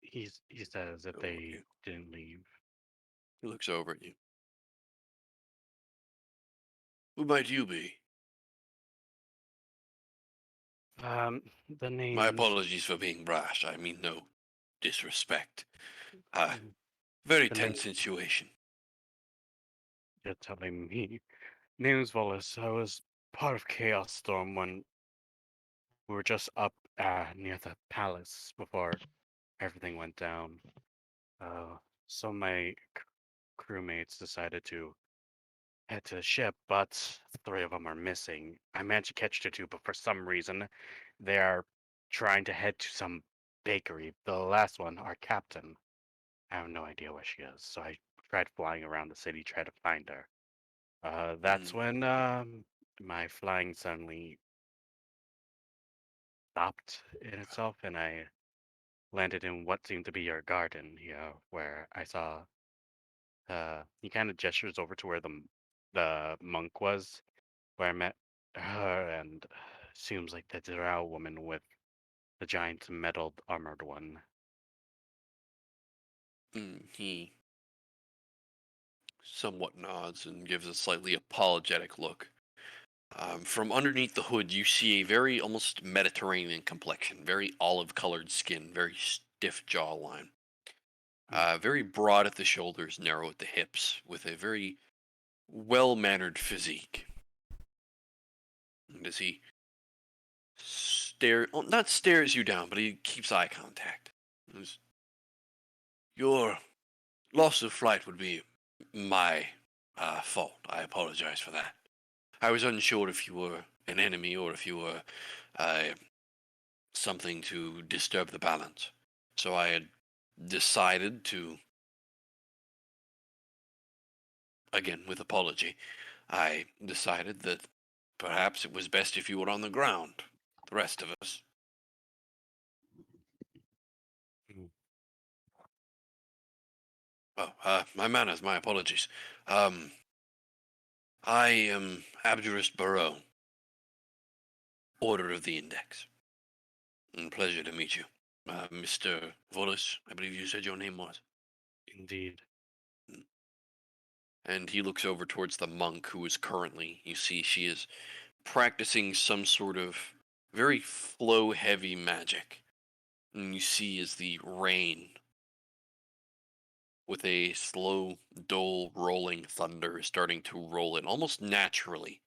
He says if Over at they you. didn't leave. He looks over at you. Who might you be? The My names. apologies for being brash. I mean no disrespect. Very The name. tense situation. You're telling me. Name's Wallace. I was part of Chaos Storm when we were just up near the palace before everything went down. Uh, some of my crewmates decided to head to the ship, but 3 of them are missing. I managed to catch the 2, but for some reason, they are trying to head to some bakery. The last one, our captain, I have no idea where she is, so I tried flying around the city, try to find her. That's when my flying suddenly stopped in itself, and I landed in what seemed to be your garden here, where I saw. He kind of gestures over to where the monk was, where I met her, and seems like the drow woman with the giant metal armored one. He somewhat nods and gives a slightly apologetic look. From underneath the hood, you see a very almost Mediterranean complexion, very olive-colored skin, very stiff jawline. Very broad at the shoulders, narrow at the hips, with a very well-mannered physique. And as he not stares you down, but he keeps eye contact. Your loss of flight would be my fault. I apologize for that. I was unsure if you were an enemy or if you were something to disturb the balance. So I had decided to, again with apology, I decided that perhaps it was best if you were on the ground. The rest of us. Oh, my manners, my apologies. I am Abjurist Barrow, Order of the Index. Pleasure to meet you. Mr. Volis, I believe you said your name was. Indeed. And he looks over towards the monk who is currently, you see, she is practicing some sort of very flow-heavy magic. And you see as the rain, with a slow, dull, rolling thunder, is starting to roll in almost naturally,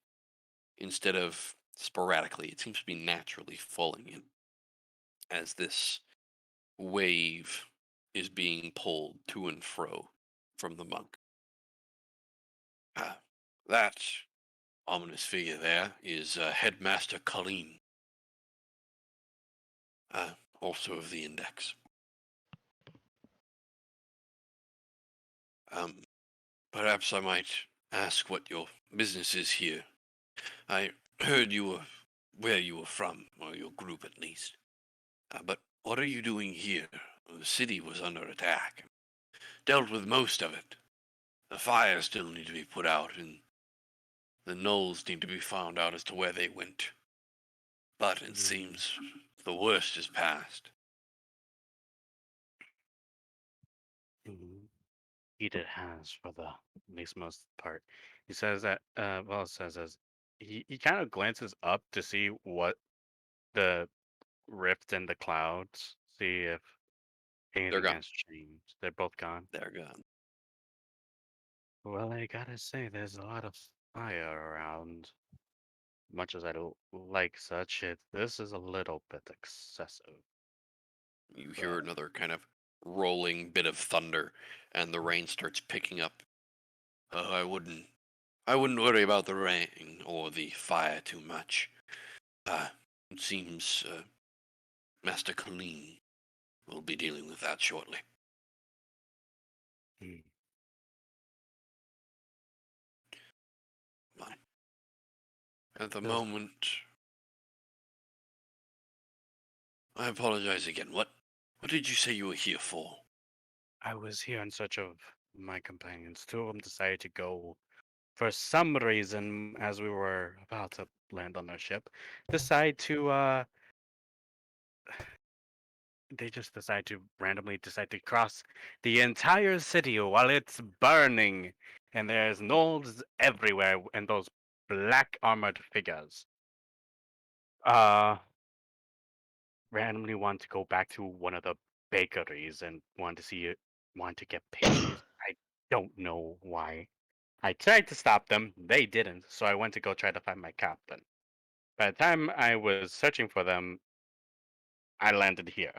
instead of sporadically. It seems to be naturally falling in as this wave is being pulled to and fro from the monk. That ominous figure there is Headmaster Colleen, also of the Index. Perhaps I might ask what your business is here. I heard you were where you were from, or your group at least. But what are you doing here? The city was under attack. Dealt with most of it. The fires still need to be put out, and the gnolls need to be found out as to where they went. But it seems the worst is past. It has for the at least most part. He says that well it says as he kind of glances up to see what the rift in the clouds, see if They're anything gone. has changed. They're both gone. They're gone. Well, I gotta say, there's a lot of fire around. Much as I don't like such, this is a little bit excessive. You hear another kind of rolling bit of thunder, and the rain starts picking up. I wouldn't worry about the rain or the fire too much. It seems Master Colleen will be dealing with that shortly. Fine. At the moment, I apologize again. What did you say you were here for? I was here in search of my companions. Two of them decided to go for some reason, as we were about to land on our ship, they just decide to randomly decide to cross the entire city while it's burning, and there's gnolls everywhere and those black armored figures. Randomly want to go back to one of the bakeries and want to get pastries. I don't know why. I tried to stop them, they didn't, so I went to go try to find my captain. By the time I was searching for them, I landed here.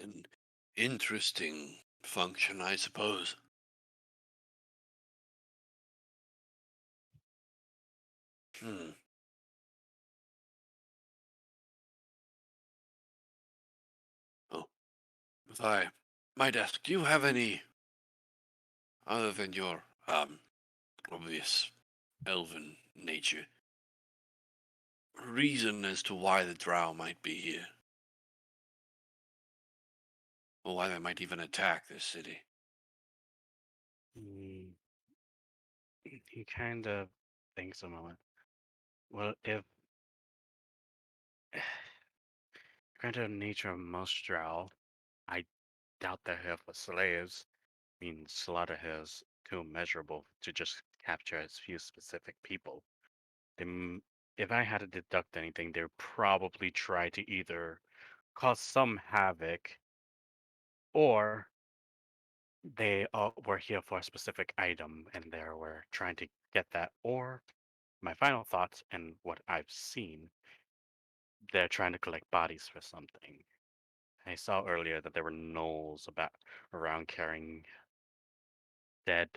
An interesting function, I suppose. Oh, if I might ask, do you have any, other than your obvious elven nature, reason as to why the drow might be here? Or why they might even attack this city? He kind of thinks a moment. Well, if granted the nature of most drow, I doubt they're here for slaves. I mean, slaughter here is too immeasurable to just capture as few specific people. If I had to deduct anything, they would probably try to either cause some havoc or they were here for a specific item and they were trying to get that. Or my final thoughts and what I've seen, they're trying to collect bodies for something. I saw earlier that there were gnolls around carrying dead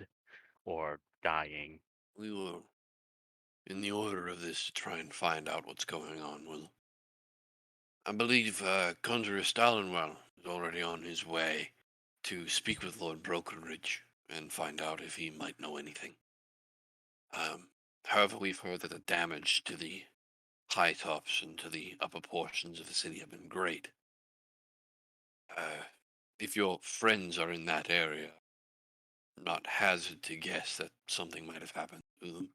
or dying. We will, in the order of this, try and find out what's going on. I believe Conjurer Stalinwell is already on his way to speak with Lord Brokenridge and find out if he might know anything. However, we've heard that the damage to the high tops and to the upper portions of the city have been great. If your friends are in that area, not hazard to guess that something might have happened to them.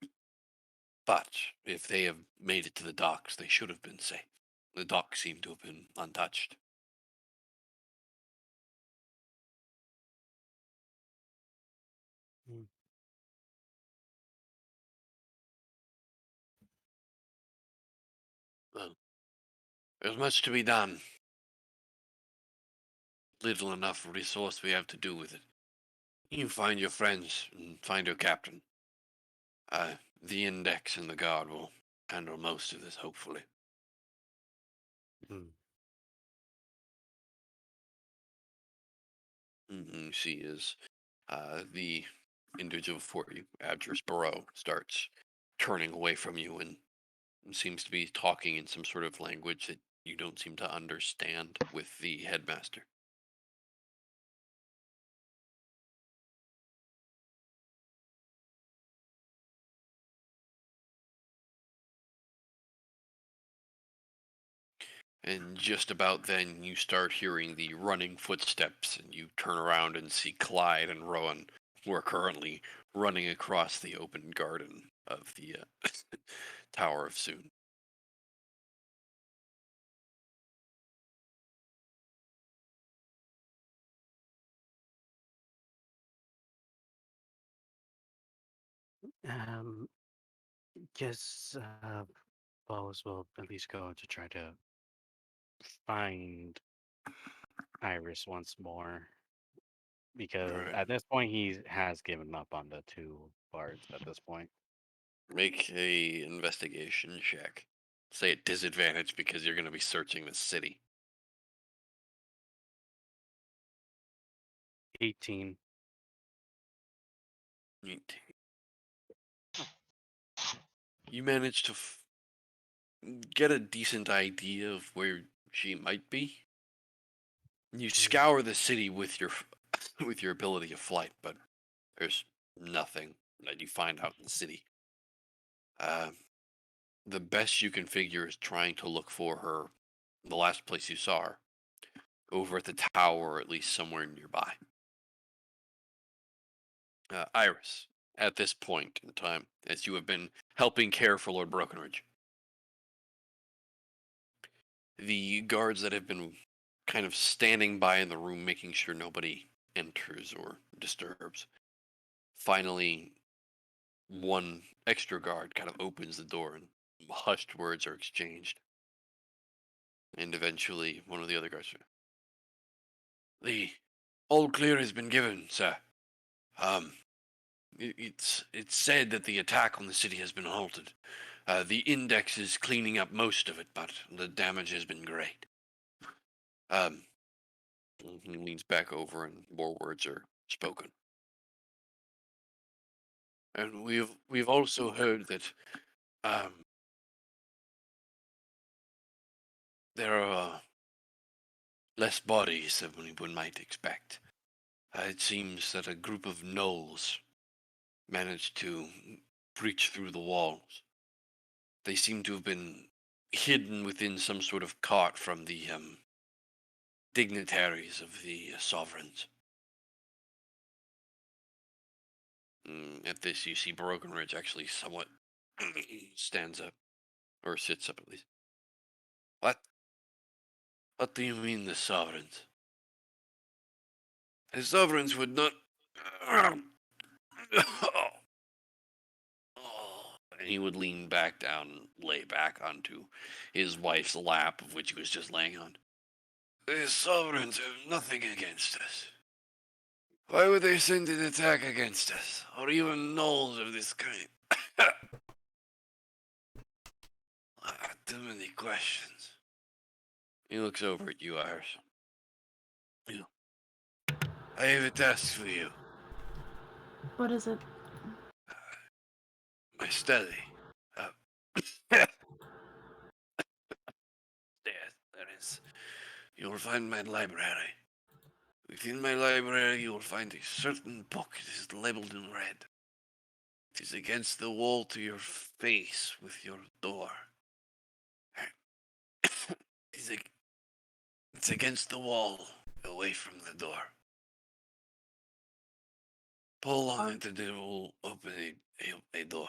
But if they have made it to the docks, they should have been safe. The docks seem to have been untouched. Hmm. Well, there's much to be done. Little enough resource we have to do with it. You find your friends and find your captain. The index and the guard will handle most of this, hopefully. Hmm. You see as the individual for you, Adris Barrow, starts turning away from you and seems to be talking in some sort of language that you don't seem to understand with the headmaster. And just about then, you start hearing the running footsteps, and you turn around and see Clyde and Rowan, who are currently running across the open garden of the Tower of Soon. Um, guess Bose will at least go to try to find Iris once more because Alright. at this point he has given up on the two bards at this point. Make a investigation check. Say at disadvantage because you're going to be searching the city. 18. 18. You manage to get a decent idea of where she might be. You scour the city with your with your ability of flight, but there's nothing that you find out in the city. The best you can figure is trying to look for her. The last place you saw her, over at the tower, or at least somewhere nearby. Iris, at this point in time, as you have been helping care for Lord Brokenridge, the guards that have been kind of standing by in the room, making sure nobody enters or disturbs, finally, one extra guard kind of opens the door and hushed words are exchanged. And eventually, one of the other guards says, "The all clear has been given, sir. It's said that the attack on the city has been halted. The index is cleaning up most of it, but the damage has been great." He leans back over and more words are spoken. And we've also heard that there are less bodies than one might expect. It seems that a group of gnolls managed to breach through the walls. They seem to have been hidden within some sort of cart from the dignitaries of the sovereigns. At this, you see Brokenridge actually somewhat stands up, or sits up at least. What? What do you mean the sovereigns? The sovereigns would not... And he would lean back down and lay back onto his wife's lap, of which he was just laying on. The sovereigns have nothing against us. Why would they send an attack against us, or even knowledge of this kind? Too many questions. He looks over at you, Iris. I have a task for you. What is it? My study. There is. You will find my library. Within my library, you will find a certain book. It is labeled in red. It is against the wall to your face with your door. It's against the wall, away from the door. Pull on it and it will open a door.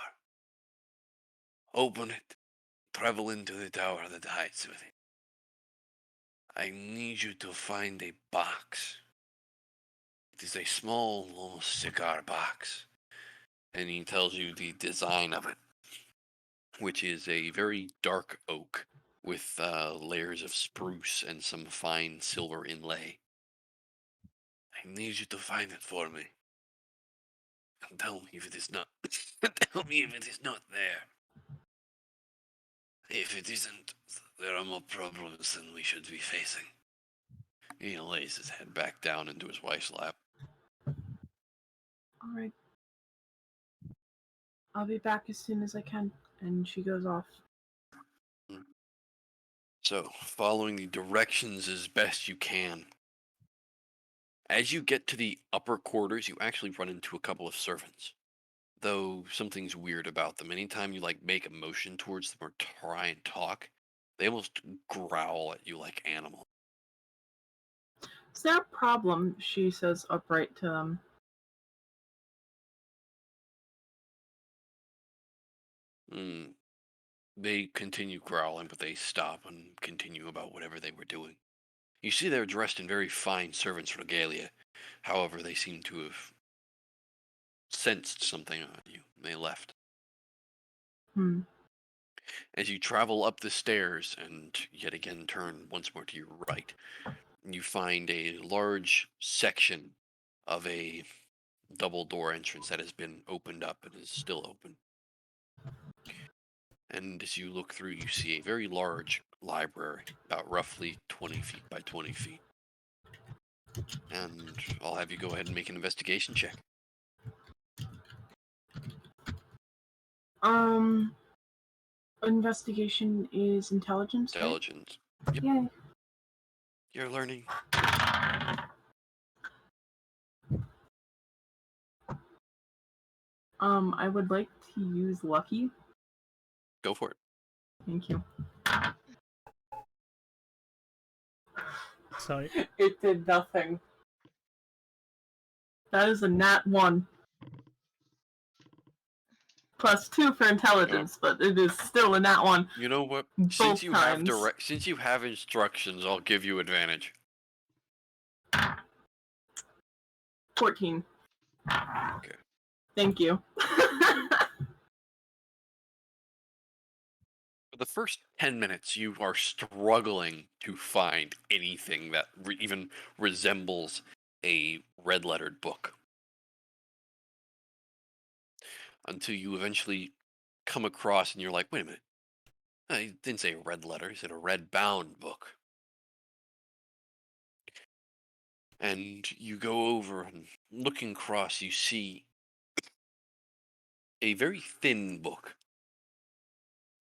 Open it. Travel into the tower that hides with it. I need you to find a box. It is a small, almost cigar box. And he tells you the design of it, which is a very dark oak with layers of spruce and some fine silver inlay. I need you to find it for me. And tell me if it is not. Tell me if it is not there. If it isn't, there are more problems than we should be facing. He lays his head back down into his wife's lap. All right. I'll be back as soon as I can. And she goes off. So, following the directions as best you can. As you get to the upper quarters, you actually run into a couple of servants. Though something's weird about them. Anytime you make a motion towards them or try and talk, they almost growl at you like animals. Is there a problem? She says upright to them. They continue growling, but they stop and continue about whatever they were doing. You see they're dressed in very fine servants' regalia. However, they seem to have sensed something on you. They left. As you travel up the stairs and yet again turn once more to your right, you find a large section of a double door entrance that has been opened up and is still open. And as you look through, you see a very large library, about roughly 20 feet by 20 feet. And I'll have you go ahead and make an investigation check. Investigation is intelligence. Intelligence. Right? Yep. Yay. You're learning. I would like to use lucky. Go for it. Thank you. Sorry. It did nothing. That is a nat 1. +2 for intelligence, but it is still a nat 1. You know what? Both times. Since you have instructions, I'll give you advantage. 14. Okay. Thank you. For the first 10 minutes, you are struggling to find anything that even resembles a red-lettered book. Until you eventually come across and you're like, wait a minute. He didn't say a red letter, he said a red-bound book. And you go over and looking across, you see a very thin book.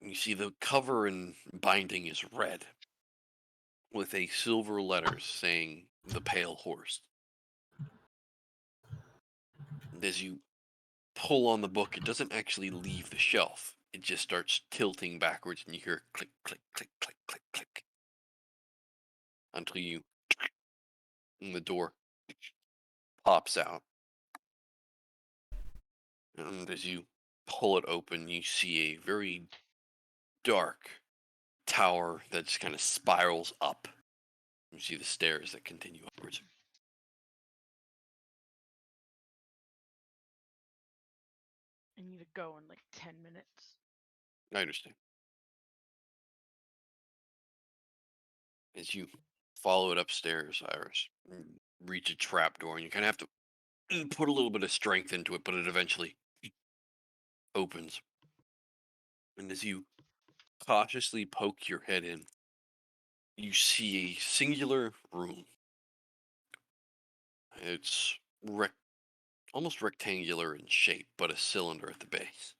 You see the cover and binding is red, with a silver letters saying "The Pale Horse." And as you pull on the book, it doesn't actually leave the shelf. It just starts tilting backwards, and you hear click, click, click, click, click, click, until you, and the door pops out. And as you pull it open, you see a very dark tower that just kind of spirals up. You see the stairs that continue upwards. I need to go in like 10 minutes. I understand. As you follow it upstairs, Iris, reach a trapdoor, and you kind of have to put a little bit of strength into it, but it eventually opens. And as you cautiously poke your head in, you see a singular room. It's almost rectangular in shape, but a cylinder at the base.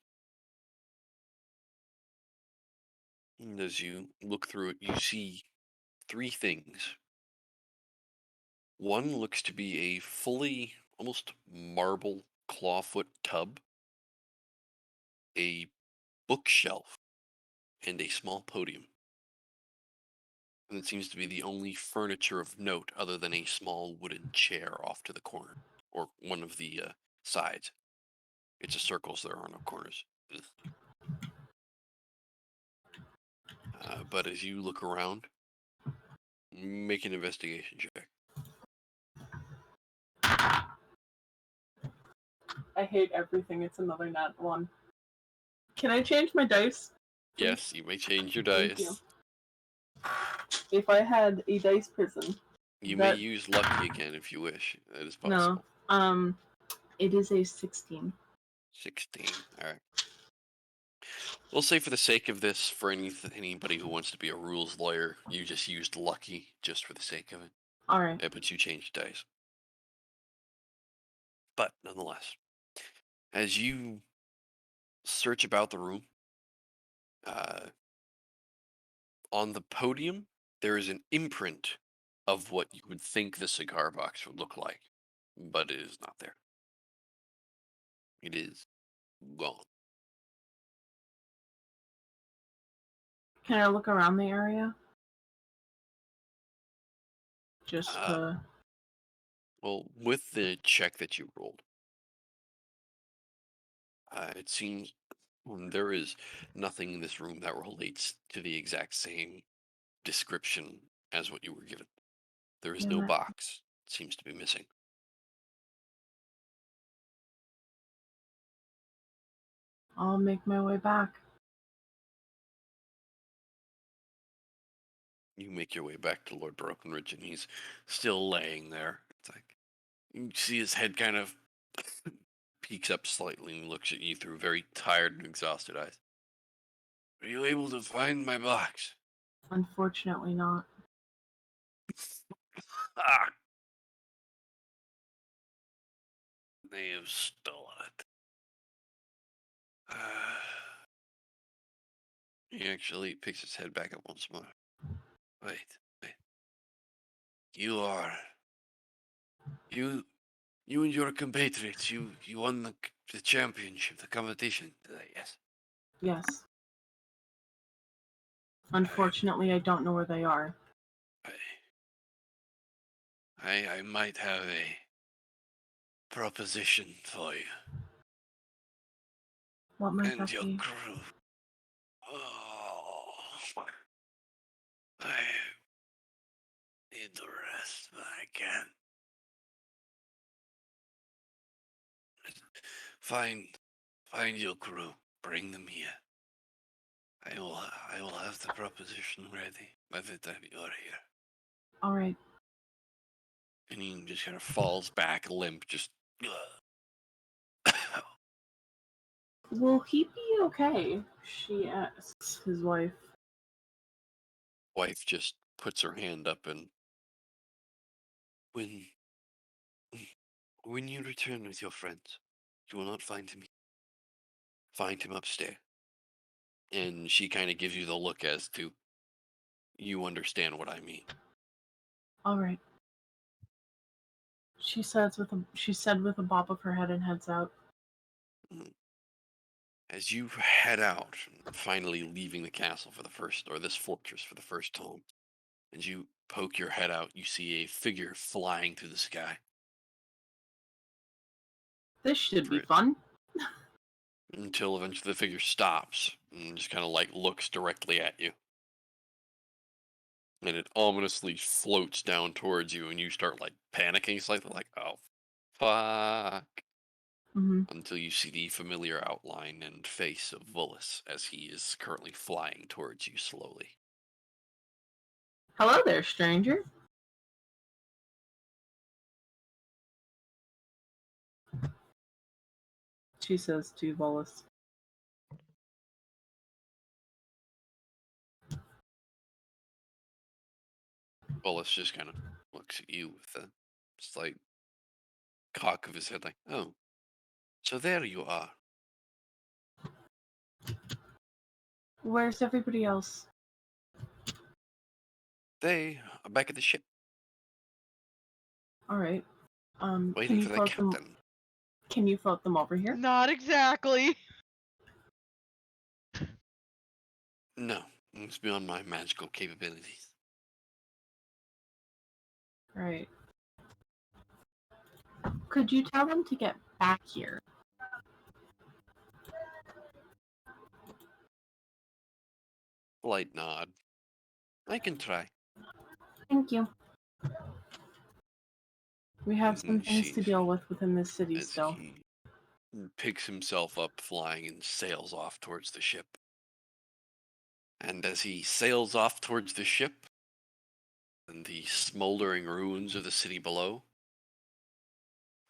And as you look through it, you see three things. One looks to be a fully, almost marble clawfoot tub, a bookshelf, and a small podium. And it seems to be the only furniture of note other than a small wooden chair off to the corner, or one of the sides. It's a circle, so there are no corners. But as you look around, make an investigation check. I hate everything. It's another nat 1. Can I change my dice? Yes, you may change your Thank dice. you. If I had a dice prison. You may use lucky again if you wish. That is possible. No. It is a 16. 16. All right. We'll say for the sake of this, for anybody who wants to be a rules lawyer, you just used lucky just for the sake of it. All right. But you changed dice. But nonetheless, as you search about the room, on the podium, there is an imprint of what you would think the cigar box would look like, but it is not there. It is gone. Can I look around the area? Just Well, with the check that you rolled, it seems there is nothing in this room that relates to the exact same description as what you were given. There is no Damn it. box. It seems to be missing. I'll make my way back. You make your way back to Lord Brokenridge, and he's still laying there. It's like you see his head kind of peeks up slightly and looks at you through very tired and exhausted eyes. Were you able to find my box? Unfortunately not. Ah! They have stolen it. He actually picks his head back up once more. Wait. You and your compatriots, you won the championship, the competition today, yes? Yes. Unfortunately, I don't know where they are. I might have a proposition for you. What might And that your be? crew. Oh, I need the rest, but I can't. Find your crew. Bring them here. I will have the proposition ready by the time you're here. All right. And he just kind of falls back limp, just. Will he be okay? She asks his wife. Wife just puts her hand up and. When you return with your friends, you will not find him. Find him upstairs. And she kind of gives you the look as to, you understand what I mean. All right. She said with a bob of her head and heads out. As you head out, finally leaving the castle for the first, or this fortress for the first time, as you poke your head out, you see a figure flying through the sky. This should be fun. Until eventually the figure stops and just kind of like looks directly at you. And it ominously floats down towards you, and you start like panicking slightly, like, oh, fuck. Hmm. Until you see the familiar outline and face of Volus as he is currently flying towards you slowly. Hello there, stranger. She says to Volus. Volus just kind of looks at you with a slight cock of his head, like, oh, so there you are. Where's everybody else? They are back at the ship, All right. Can waiting you for their float them? captain. Can you float them over here? Not exactly. No, it's beyond my magical capabilities. All right. Could you tell them to get back here? Light nod. I can try. Thank you. We have some And things to deal with within this city as still. he picks himself up flying and sails off towards the ship. And as he sails off towards the ship and the smoldering ruins of the city below,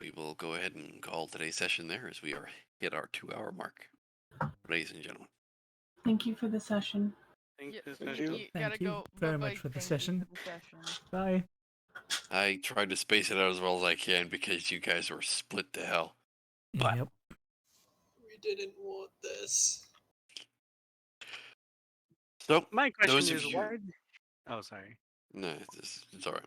we will go ahead and call today's session there as we are hit our 2-hour mark. Ladies and gentlemen. Thank you for the session. Thank Yeah, you. Thank you you. gotta Thank you go. very Bye-bye. much for the Thank you session. for the session. Bye. I tried to space it out as well as I can because you guys were split to hell. But Yep. We didn't want this. so My question those of is you, why? Oh, sorry. no, it's all right.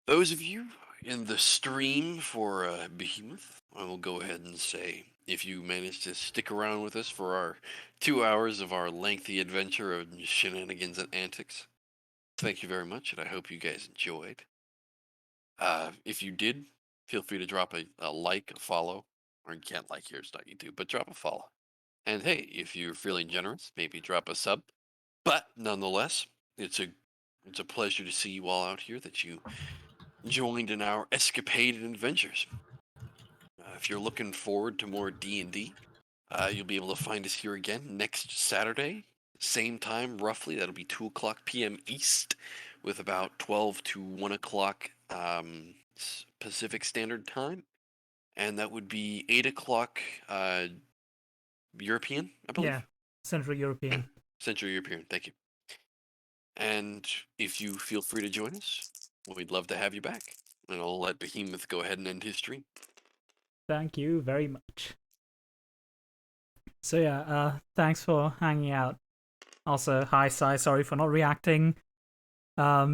Those of you in the stream for Behemoth, I will go ahead and say, if you managed to stick around with us for our 2 hours of our lengthy adventure of shenanigans and antics, thank you very much, and I hope you guys enjoyed. If you did, feel free to drop a like, a follow, or you can't like here, it's not YouTube, but drop a follow. And hey, if you're feeling generous, maybe drop a sub. But nonetheless, it's a pleasure to see you all out here, that you joined in our escapade and adventures. If you're looking forward to more D&D, you'll be able to find us here again next Saturday, same time roughly. That'll be 2:00 p.m. East, with about 12 to 1 o'clock Pacific Standard Time, and that would be 8 o'clock European, I believe. Yeah. Central European. Central European. Thank you. And if you feel free to join us, we'd love to have you back. And I'll let Behemoth go ahead and end his stream. Thank you very much. So yeah, thanks for hanging out. Also, hi Sai, sorry for not reacting. I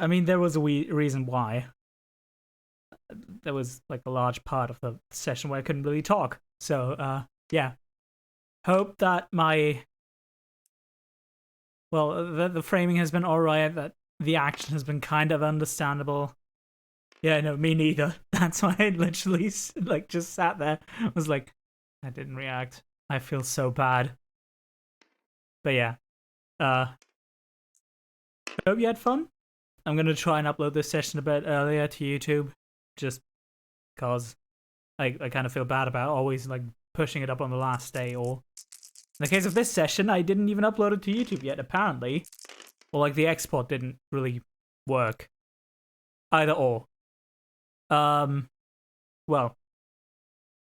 mean, there was a reason why. There was like a large part of the session where I couldn't really talk. So, yeah. Hope that the framing has been alright, that the action has been kind of understandable. Yeah, no, me neither. That's why I literally like just sat there. Was like, I didn't react. I feel so bad. But yeah, hope you had fun. I'm gonna try and upload this session a bit earlier to YouTube, just cause I kind of feel bad about always like pushing it up on the last day. Or in the case of this session, I didn't even upload it to YouTube yet, apparently, or like the export didn't really work. Either or. Well,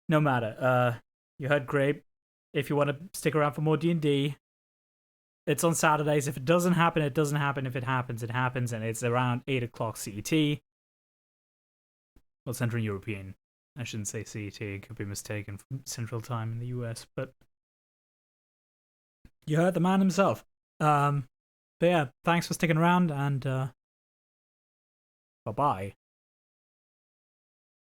no matter. You heard great. If you want to stick around for more D&D, it's on Saturdays. If it doesn't happen, it doesn't happen. If it happens, it happens, and it's around 8 o'clock CET. Well, Central European. I shouldn't say CET. It could be mistaken for Central Time in the US, but you heard the man himself. But yeah, thanks for sticking around, and bye-bye.